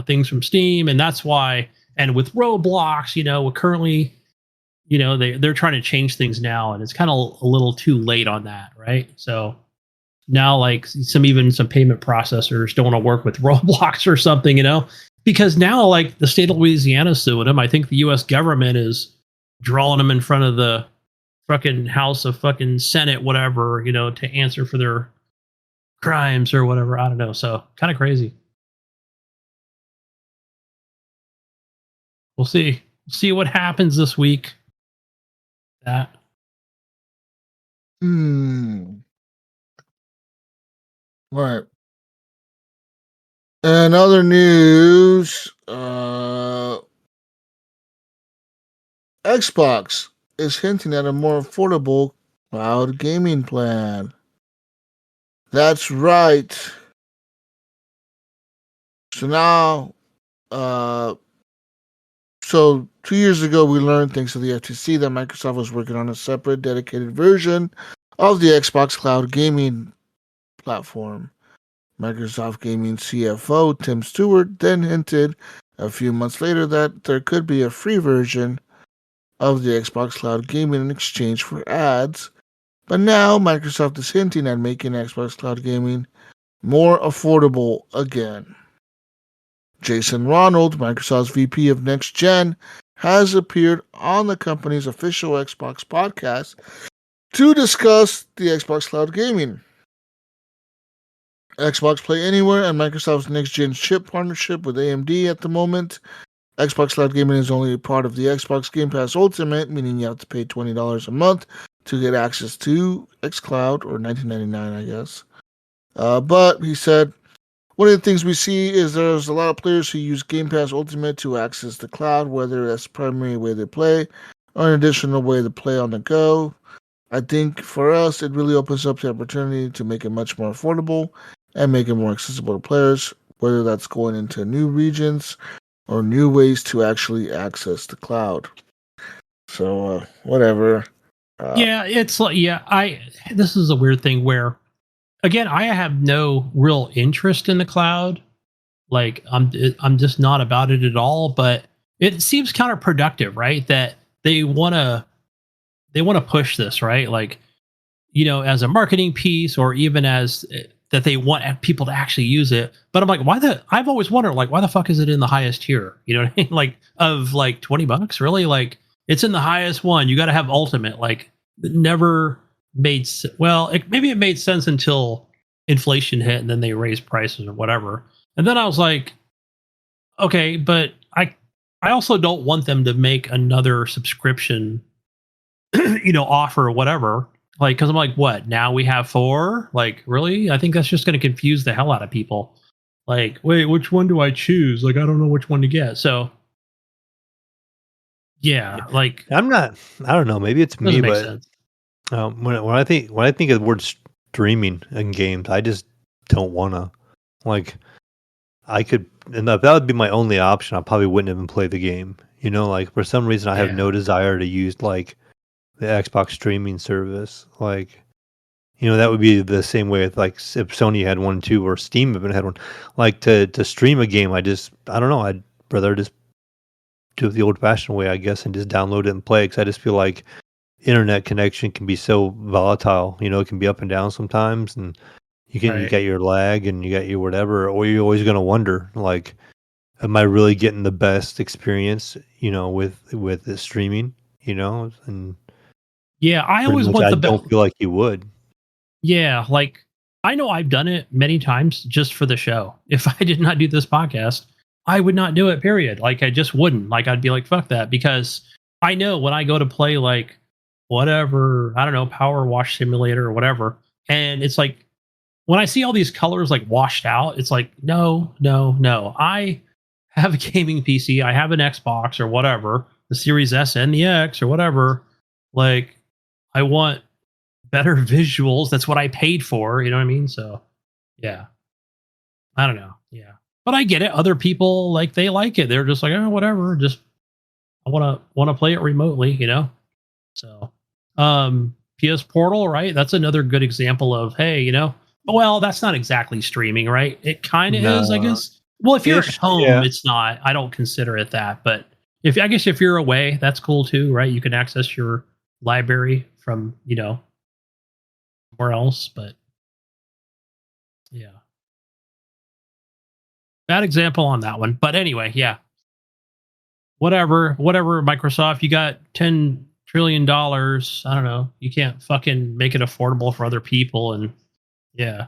things from Steam, and that's why, and with Roblox, we're currently, they're trying to change things now, and it's kind of a little too late on that, right? So now, like some payment processors don't want to work with Roblox or something, because now, like, the state of Louisiana suing them. I think the U.S. government is drawing them in front of the fucking House of fucking Senate, whatever, to answer for their crimes or whatever. I don't know. So kind of crazy. We'll see what happens this week. That. Right. And other news, Xbox is hinting at a more affordable cloud gaming plan. That's right. So now, so 2 years ago, we learned, thanks to the FTC, that Microsoft was working on a separate, dedicated version of the Xbox cloud gaming platform. Microsoft Gaming CFO Tim Stewart then hinted a few months later that there could be a free version of the Xbox Cloud Gaming in exchange for ads. But now Microsoft is hinting at making Xbox Cloud Gaming more affordable again. Jason Ronald, Microsoft's VP of Next Gen, has appeared on the company's official Xbox podcast to discuss the Xbox Cloud Gaming. Xbox Play Anywhere and Microsoft's next-gen chip partnership with AMD at the moment. Xbox Cloud Gaming is only a part of the Xbox Game Pass Ultimate, meaning you have to pay $20 a month to get access to xCloud, or $19.99, I guess. But he said, one of the things we see is there's a lot of players who use Game Pass Ultimate to access the cloud, whether that's the primary way they play or an additional way to play on the go. I think for us, it really opens up the opportunity to make it much more affordable and make it more accessible to players, whether that's going into new regions or new ways to actually access the cloud. So, whatever. It's like, this is a weird thing where, again, I have no real interest in the cloud. Like, I'm just not about it at all, but it seems counterproductive, right? That they want to push this, right? Like, as a marketing piece, or even as that they want people to actually use it. But I'm like, I've always wondered, like, why the fuck is it in the highest tier? You know what I mean? Like, of like $20, really? Like, it's in the highest one. You got to have ultimate. Like, it never made maybe it made sense until inflation hit, and then they raised prices or whatever. And then I was like, okay, but I also don't want them to make another subscription, offer or whatever. Like, because I'm like, what? Now we have 4? Like, really? I think that's just going to confuse the hell out of people. Like, wait, which one do I choose? Like, I don't know which one to get. So, yeah, like, I don't know. Maybe it's me, doesn't make but sense. when I think of the word streaming in games, I just don't wanna. Like, I could, and if that would be my only option, I probably wouldn't even play the game. Like, for some reason, I have no desire to use like the Xbox streaming service. Like, that would be the same way with like if Sony had one too, or Steam even had one. Like, to stream a game, I don't know. I'd rather just do it the old-fashioned way, I guess, and just download it and play. Because I just feel like internet connection can be so volatile. It can be up and down sometimes, and you got your lag and you got your whatever, or you're always going to wonder, like, am I really getting the best experience, with the streaming, and Yeah, I pretty always much want I the don't feel like you would. Yeah, like, I know I've done it many times just for the show. If I did not do this podcast, I would not do it, period. Like, I just wouldn't. Like, I'd be like, fuck that. Because I know when I go to play, like, whatever, I don't know, Power Wash Simulator or whatever, and it's like, when I see all these colors like washed out, it's like, no, no, no. I have a gaming PC, I have an Xbox or whatever, the Series S and the X or whatever. Like, I want better visuals. That's what I paid for. You know what I mean? So, yeah, I don't know. Yeah, but I get it. Other people, like, they like it. They're just like, oh, whatever. Just I want to play it remotely. So, PS Portal, right? That's another good example of, hey, well, that's not exactly streaming, right? It kind of is, I No, guess. Well, if you're at ish, home, yeah. it's not. I don't consider it that. But if you're away, that's cool too, right? You can access your library from somewhere else. But yeah, bad example on that one. But anyway, yeah, whatever, Microsoft, you got $10 trillion. I don't know. You can't fucking make it affordable for other people, and yeah,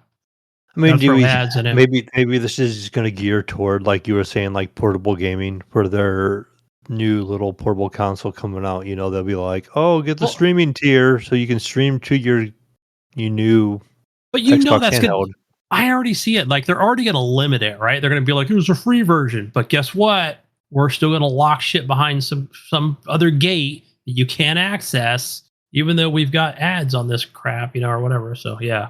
I mean, gotta do throw we ads in it. maybe this is just going to gear toward, like you were saying, like portable gaming for their new little portable console coming out. They'll be like, oh, get the streaming tier so you can stream to your new But Xbox that's good. handheld. I already see it. Like, they're already going to limit it, right? They're going to be like, here's a free version. But guess what? We're still going to lock shit behind some other gate that you can't access, even though we've got ads on this crap, or whatever. So yeah,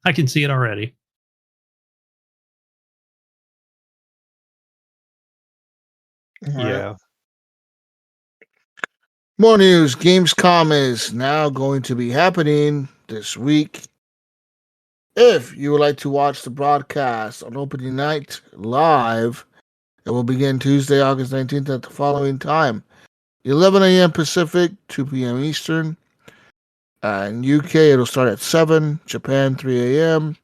I can see it already. Yeah. More news. Gamescom is now going to be happening this week. If you would like to watch the broadcast on opening night live, it will begin Tuesday, August 19th at the following time: 11 a.m. Pacific, 2 p.m. Eastern. In UK, it'll start at 7, Japan 3 a.m.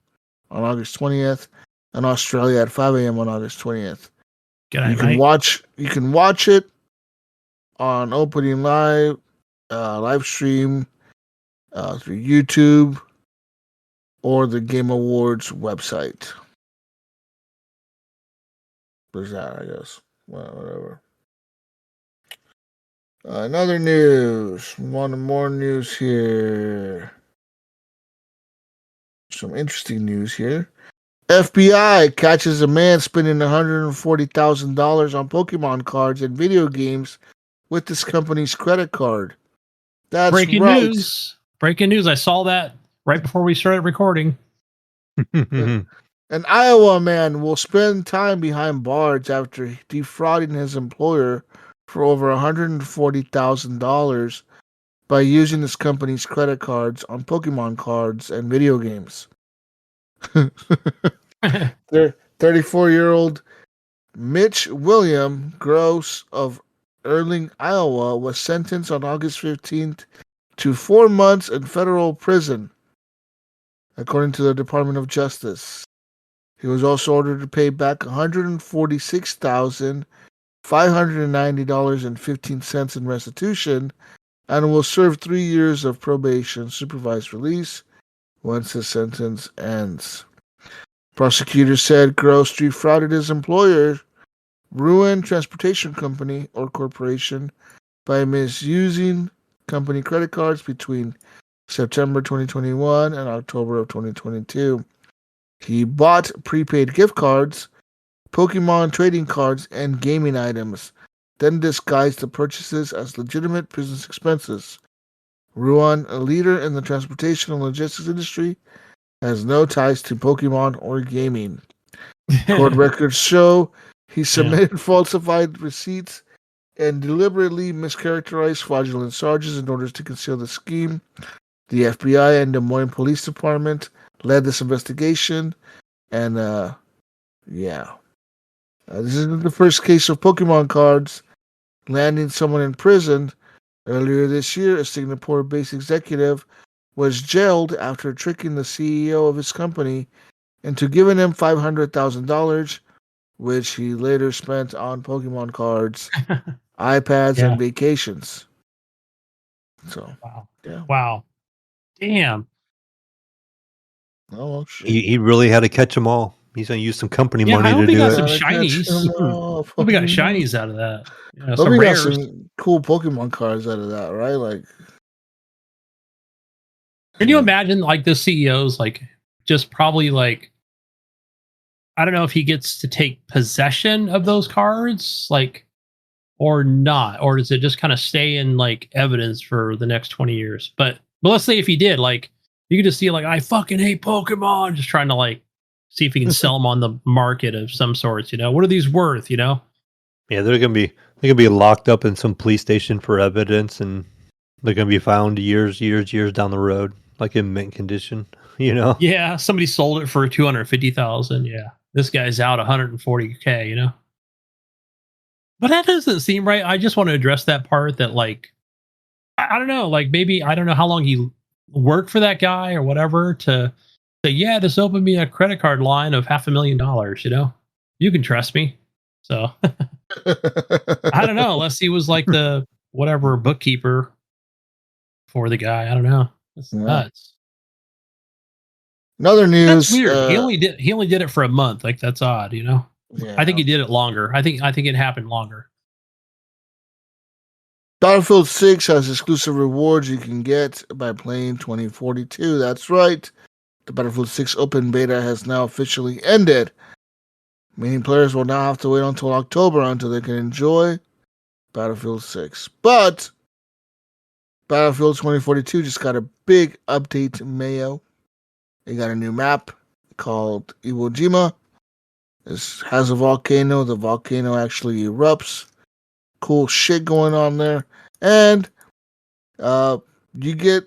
on August 20th, and Australia at 5 a.m. on August 20th. G'day, You can watch it on opening live stream through YouTube or the Game Awards website. There's that, I guess. Well, whatever. Another news. More news here. Some interesting news here. FBI catches a man spending $140,000 on Pokemon cards and video games with this company's credit card. That's Breaking right. news. Breaking news. I saw that right before we started recording. An Iowa man will spend time behind bars after defrauding his employer for over $140,000 by using his company's credit cards on Pokemon cards and video games. 34-year-old Mitch William Gross of Erling, Iowa, was sentenced on August 15th to 4 months in federal prison, according to the Department of Justice. He was also ordered to pay back $146,590.15 in restitution and will serve 3 years of probation supervised release once his sentence ends. Prosecutors said Grove defrauded his employer, Ruin Transportation Company or Corporation, by misusing company credit cards between September 2021 and October of 2022. He bought prepaid gift cards, Pokemon trading cards, and gaming items, then disguised the purchases as legitimate business expenses. Ruan, a leader in the transportation and logistics industry, has no ties to Pokemon or gaming. Court records show he submitted falsified receipts and deliberately mischaracterized fraudulent charges in order to conceal the scheme. The FBI and Des Moines Police Department led this investigation, and this isn't the first case of Pokemon cards landing someone in prison. Earlier this year, a Singapore-based executive was jailed after tricking the CEO of his company into giving him $500,000, which he later spent on Pokemon cards, iPads, and vacations. So, wow, damn. Oh shit! He really had to catch them all. He's gonna use some company money to do got it. some shinies. Hope we got shinies out of that. Hope we got some cool Pokemon cards out of that, right? Like, can you imagine like the CEO's like just probably like, I don't know if he gets to take possession of those cards, like, or not, or does it just kind of stay in like evidence for the next 20 years? But let's say if he did, like, you could just see like, I fucking hate Pokemon, just trying to like see if he can sell them on the market of some sorts. What are these worth? Yeah, they're gonna be locked up in some police station for evidence, and they're gonna be found years down the road, like in mint condition. Yeah, somebody sold it for $250,000. Yeah, this guy's out $140K. But that doesn't seem right. I just want to address that part that like, I don't know, like maybe I don't know how long he worked for that guy or whatever to say, yeah, just open me a credit card line of $500,000. You can trust me. So I don't know, unless he was like the whatever bookkeeper for the guy. I don't know. That's nuts. Another news. That's weird. He only did it for a month. Like that's odd. Yeah. I think he did it longer. I think it happened longer. Battlefield 6 has exclusive rewards you can get by playing 2042. That's right. The Battlefield 6 open beta has now officially ended, meaning players will now have to wait until October until they can enjoy Battlefield 6. But Battlefield 2042 just got a big update, Mayo. They got a new map called Iwo Jima. This has a volcano. The volcano actually erupts. Cool shit going on there. And you get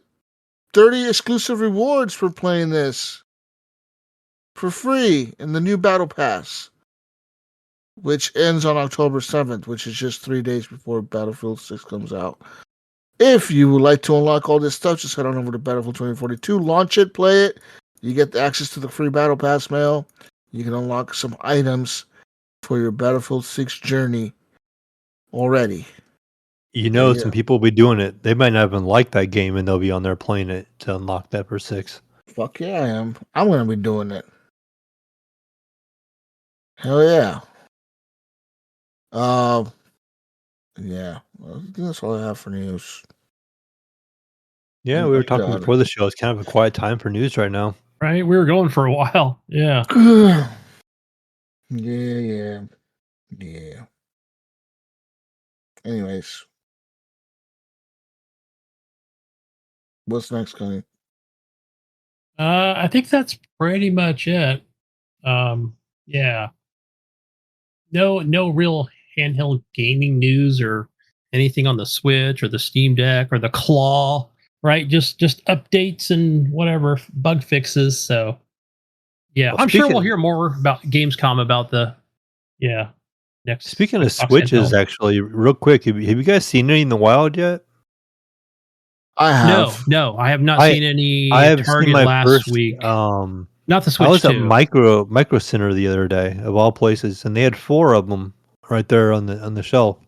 30 exclusive rewards for playing this for free in the new Battle Pass, which ends on October 7th, which is just 3 days before Battlefield 6 comes out. If you would like to unlock all this stuff, just head on over to Battlefield 2042, launch it, play it. You get access to the free Battle Pass mail. You can unlock some items for your Battlefield 6 journey already. Some people will be doing it. They might not even like that game, and they'll be on there playing it to unlock that for 6. Fuck yeah, I am. I'm going to be doing it. Hell yeah. Yeah. I think that's all I have for news. Yeah, we were talking before the show. It's kind of a quiet time for news right now. Right? We were going for a while. Yeah. Yeah. Anyways. What's next, Gunny? I think that's pretty much it. Yeah. No real handheld gaming news or anything on the Switch or the Steam Deck or the Claw, right? Just updates and whatever bug fixes. So yeah, I'm sure we'll hear more about Gamescom about the next. Speaking of Switches, actually, real quick, have you guys seen any in the wild yet? I have. No, I have not seen any I have seen Target my last first. week. Not the I Switch was at 2. Micro Center the other day, of all places, and they had 4 of them right there on the shelf.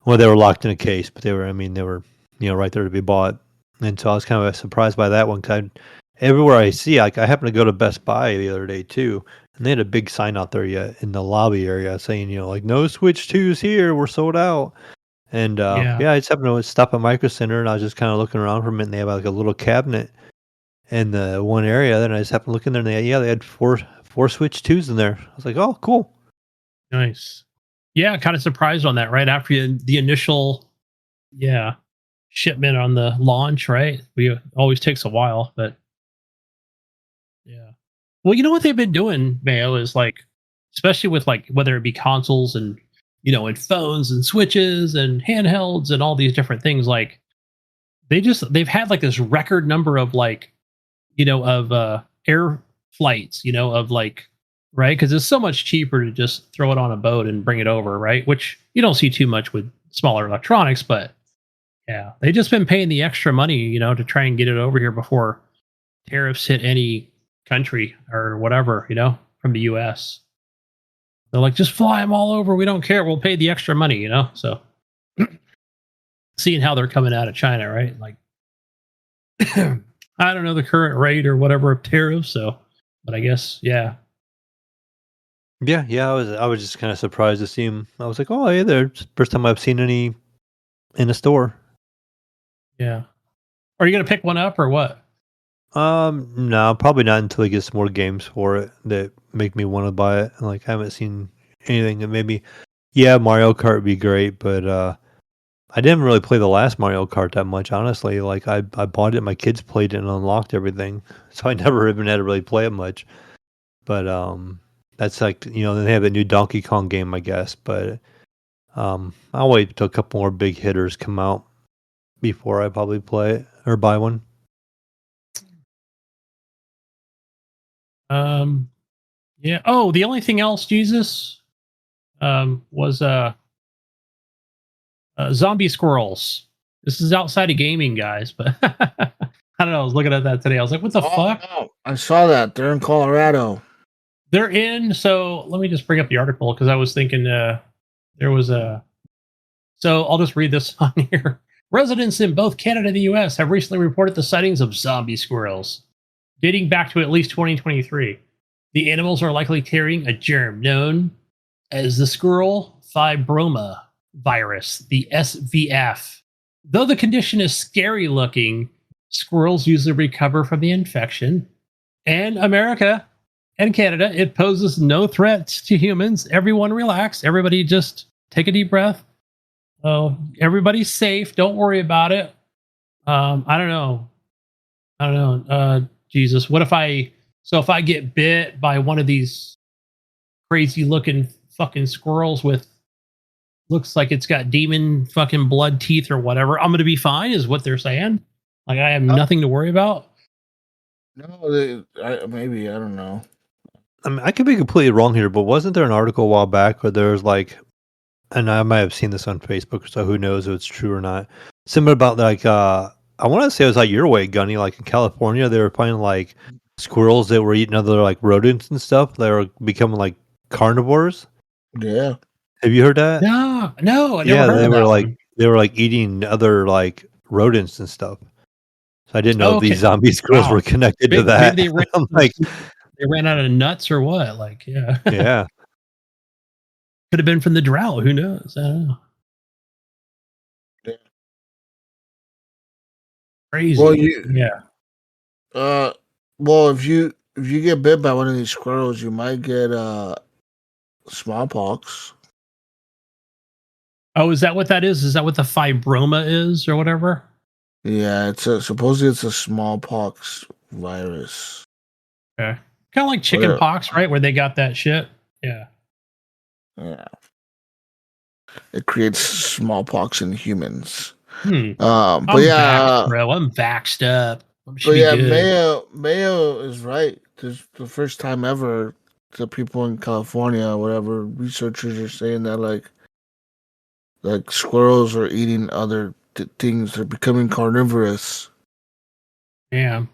Well, they were locked in a case, but they were right there to be bought. And so I was kind of surprised by that one because everywhere I see, like I happened to go to Best Buy the other day too, and they had a big sign out there yet in the lobby area saying, like no Switch 2s here, we're sold out. And Yeah. I just happened to stop at Micro Center, and I was just kind of looking around for a minute. And they have like a little cabinet in the one area. Then I just happened to look in there, and they had four Switch 2s in there. I was like, oh, cool. Nice. Yeah, kind of surprised on that right after the initial, shipment on the launch, right? We always takes a while, but yeah. Well, you know what they've been doing, Mayo, is like, especially with like whether it be consoles and and phones and switches and handhelds and all these different things, like they've had like this record number of like, of air flights, of like, right? Because it's so much cheaper to just throw it on a boat and bring it over, right? Which you don't see too much with smaller electronics, but yeah, they just been paying the extra money, to try and get it over here before tariffs hit any country or whatever, from the US. They're like, just fly them all over. We don't care. We'll pay the extra money, So seeing how they're coming out of China, right? Like, I don't know the current rate or whatever of tariffs. So, but I guess, yeah. Yeah. I was just kind of surprised to see him. I was like, oh, hey there. First time I've seen any in a store. Yeah. Are you going to pick one up or what? No, probably not until he gets some more games for it that make me want to buy it. Like, I haven't seen anything that maybe, Mario Kart would be great, but I didn't really play the last Mario Kart that much, honestly. Like, I bought it, my kids played it and unlocked everything, so I never even had to really play it much. But that's like then they have a new Donkey Kong game, I guess. But I'll wait till a couple more big hitters come out before I probably play it or buy one. Yeah. Oh, the only thing else, Jesus, was zombie squirrels. This is outside of gaming, guys, but I don't know. I was looking at that today. I was like, what the fuck? No. I saw that. They're in Colorado. They're in. So let me just bring up the article because I was thinking there was a. So I'll just read this on here. Residents in both Canada and the US have recently reported the sightings of zombie squirrels, dating back to at least 2023. The animals are likely carrying a germ known as the squirrel fibroma virus, the SVF. Though the condition is scary looking, squirrels usually recover from the infection. And America and Canada, it poses no threats to humans. Everyone relax. Everybody just take a deep breath. Oh, everybody's safe. Don't worry about it. I don't know. Jesus, what if if I get bit by one of these crazy looking fucking squirrels with looks like it's got demon fucking blood teeth or whatever, I'm gonna be fine, is what they're saying. Like I have nothing to worry about. No, maybe I don't know. I mean, I could be completely wrong here, but wasn't there an article a while back where there was like, and I might have seen this on Facebook, so who knows if it's true or not. Something about like, I want to say it was like your way, Gunny. Like in California, they were finding like squirrels that were eating other like rodents and stuff. They were becoming like carnivores. Yeah. Have you heard that? No, I never Yeah, heard of that. They were like eating other like rodents and stuff. So I didn't know if these Okay. zombie squirrels Wow. were connected to that. Maybe I'm like, they ran out of nuts or what? Like, yeah. yeah. Could have been from the drought. Who knows? I don't know. Yeah. Crazy. Well, if you get bit by one of these squirrels, you might get smallpox. Oh, is that what that is? Is that what the fibroma is or whatever? Yeah, supposedly it's a smallpox virus. Okay. Kind of like chicken pox, right? Where they got that shit. Yeah. Yeah. It creates smallpox in humans. But I'm vaxxed, bro. I'm vaxxed up. But yeah, Mayo is right. There's the first time ever the people in California or whatever, researchers are saying that like squirrels are eating other things are becoming carnivorous. Yeah.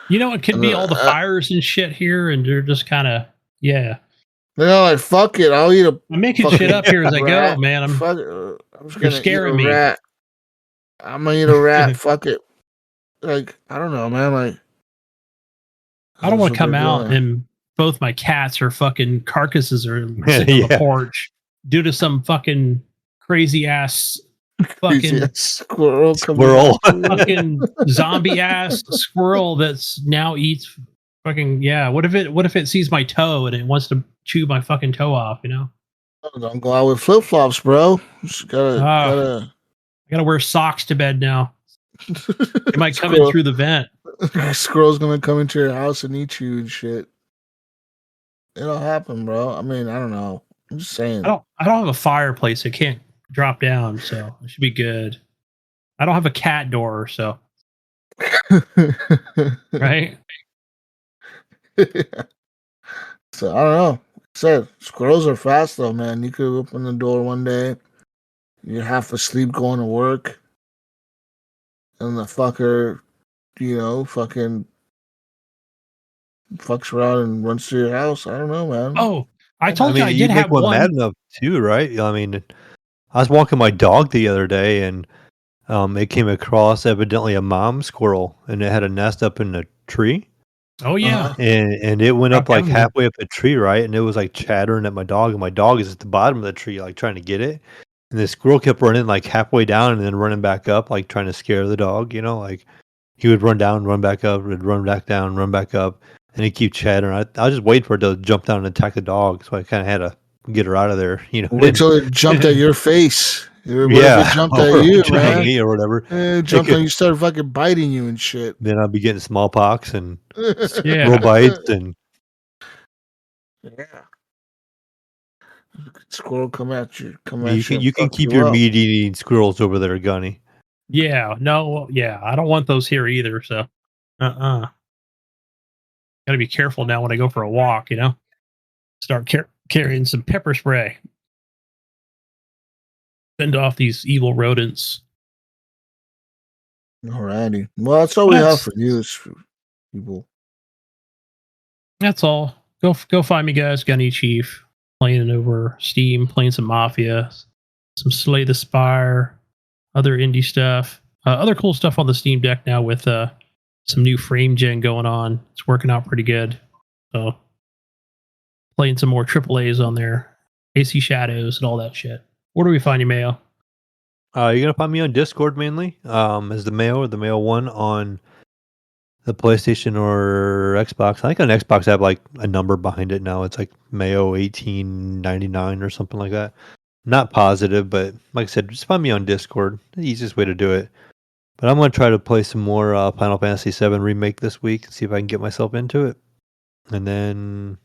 You know, it could be all the fires and shit here, and they're just kind of, yeah. They're like, fuck it, I'll eat a. I'm making shit up here as I go, man. I'm just gonna eat a me. rat. I'm gonna eat a rat. Fuck it. Like, I don't know, man. Like, I don't want to come out and both my cats are fucking carcasses are sitting on the porch due to some fucking crazy ass fucking squirrel. Fucking zombie ass squirrel that's now eats fucking What if it sees my toe and it wants to chew my fucking toe off, you know? Don't go out with flip flops, bro. Just I gotta wear socks to bed now. It might come in through the vent. Squirrel's gonna come into your house and eat you and shit. It'll happen, bro. I mean, I don't know. I'm just saying. I don't have a fireplace. It can't drop down, so it should be good. I don't have a cat door, so right. So I don't know. Said squirrels are fast though, man. You could open the door one day, you're half asleep going to work, and the fucker, fucking fucks around and runs to your house. I don't know, man. Oh, I told you I did have one mad enough too, right? I mean, I was walking my dog the other day, and it came across evidently a mom squirrel, and it had a nest up in a tree. Oh yeah, and it went up like halfway up the tree, right? And it was like chattering at my dog, and my dog is at the bottom of the tree, like trying to get it. And the squirrel kept running like halfway down and then running back up, like trying to scare the dog. You know, like he would run down, run back up, would run back down, run back up, and he'd keep chattering. I was just waiting for it to jump down and attack the dog, so I kind of had to get her out of there. You know, wait till it jumped at your face. Yeah, it jumped at you, man, or whatever. It jumped and you started fucking biting you and shit. Then I'd be getting smallpox and squirrel bites and squirrel come at you. You can keep your meat eating squirrels over there, Gunny. Yeah, no, yeah, I don't want those here either. So, gotta be careful now when I go for a walk. You know, start carrying some pepper spray. Fend off these evil rodents. Alrighty. Well, that's all we have for you, people. That's all. Go find me, guys. Gunny Chief playing over Steam, playing some Mafia, some Slay the Spire, other indie stuff, other cool stuff on the Steam Deck now with some new frame gen going on. It's working out pretty good. So playing some more AAAs on there, AC Shadows and all that shit. Where do we find you, Mayo? You're gonna find me on Discord mainly, as the Mayo or the Mayo 1 on the PlayStation or Xbox. I think on Xbox I have like a number behind it now. It's like Mayo 1899 or something like that. Not positive, but like I said, just find me on Discord. The easiest way to do it. But I'm gonna try to play some more Final Fantasy VII Remake this week and see if I can get myself into it. And then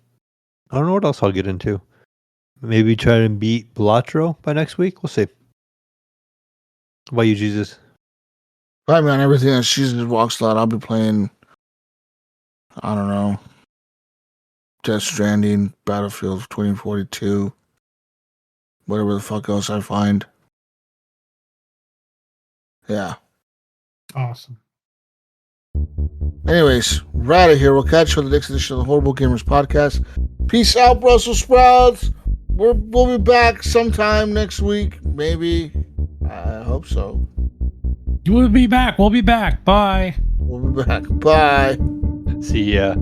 I don't know what else I'll get into. Maybe try to beat Blatro by next week. We'll see. How about you, Jesus? Right, man. Everything that Jesus walks out, I'll be playing. I don't know. Death Stranding, Battlefield 2042, whatever the fuck else I find. Yeah. Awesome. Anyways, we're out of here. We'll catch you on the next edition of the Horrible Gamers Podcast. Peace out, Brussels sprouts. We'll be back sometime next week, maybe. I hope so. We'll be back. We'll be back. Bye. We'll be back. Bye. See ya.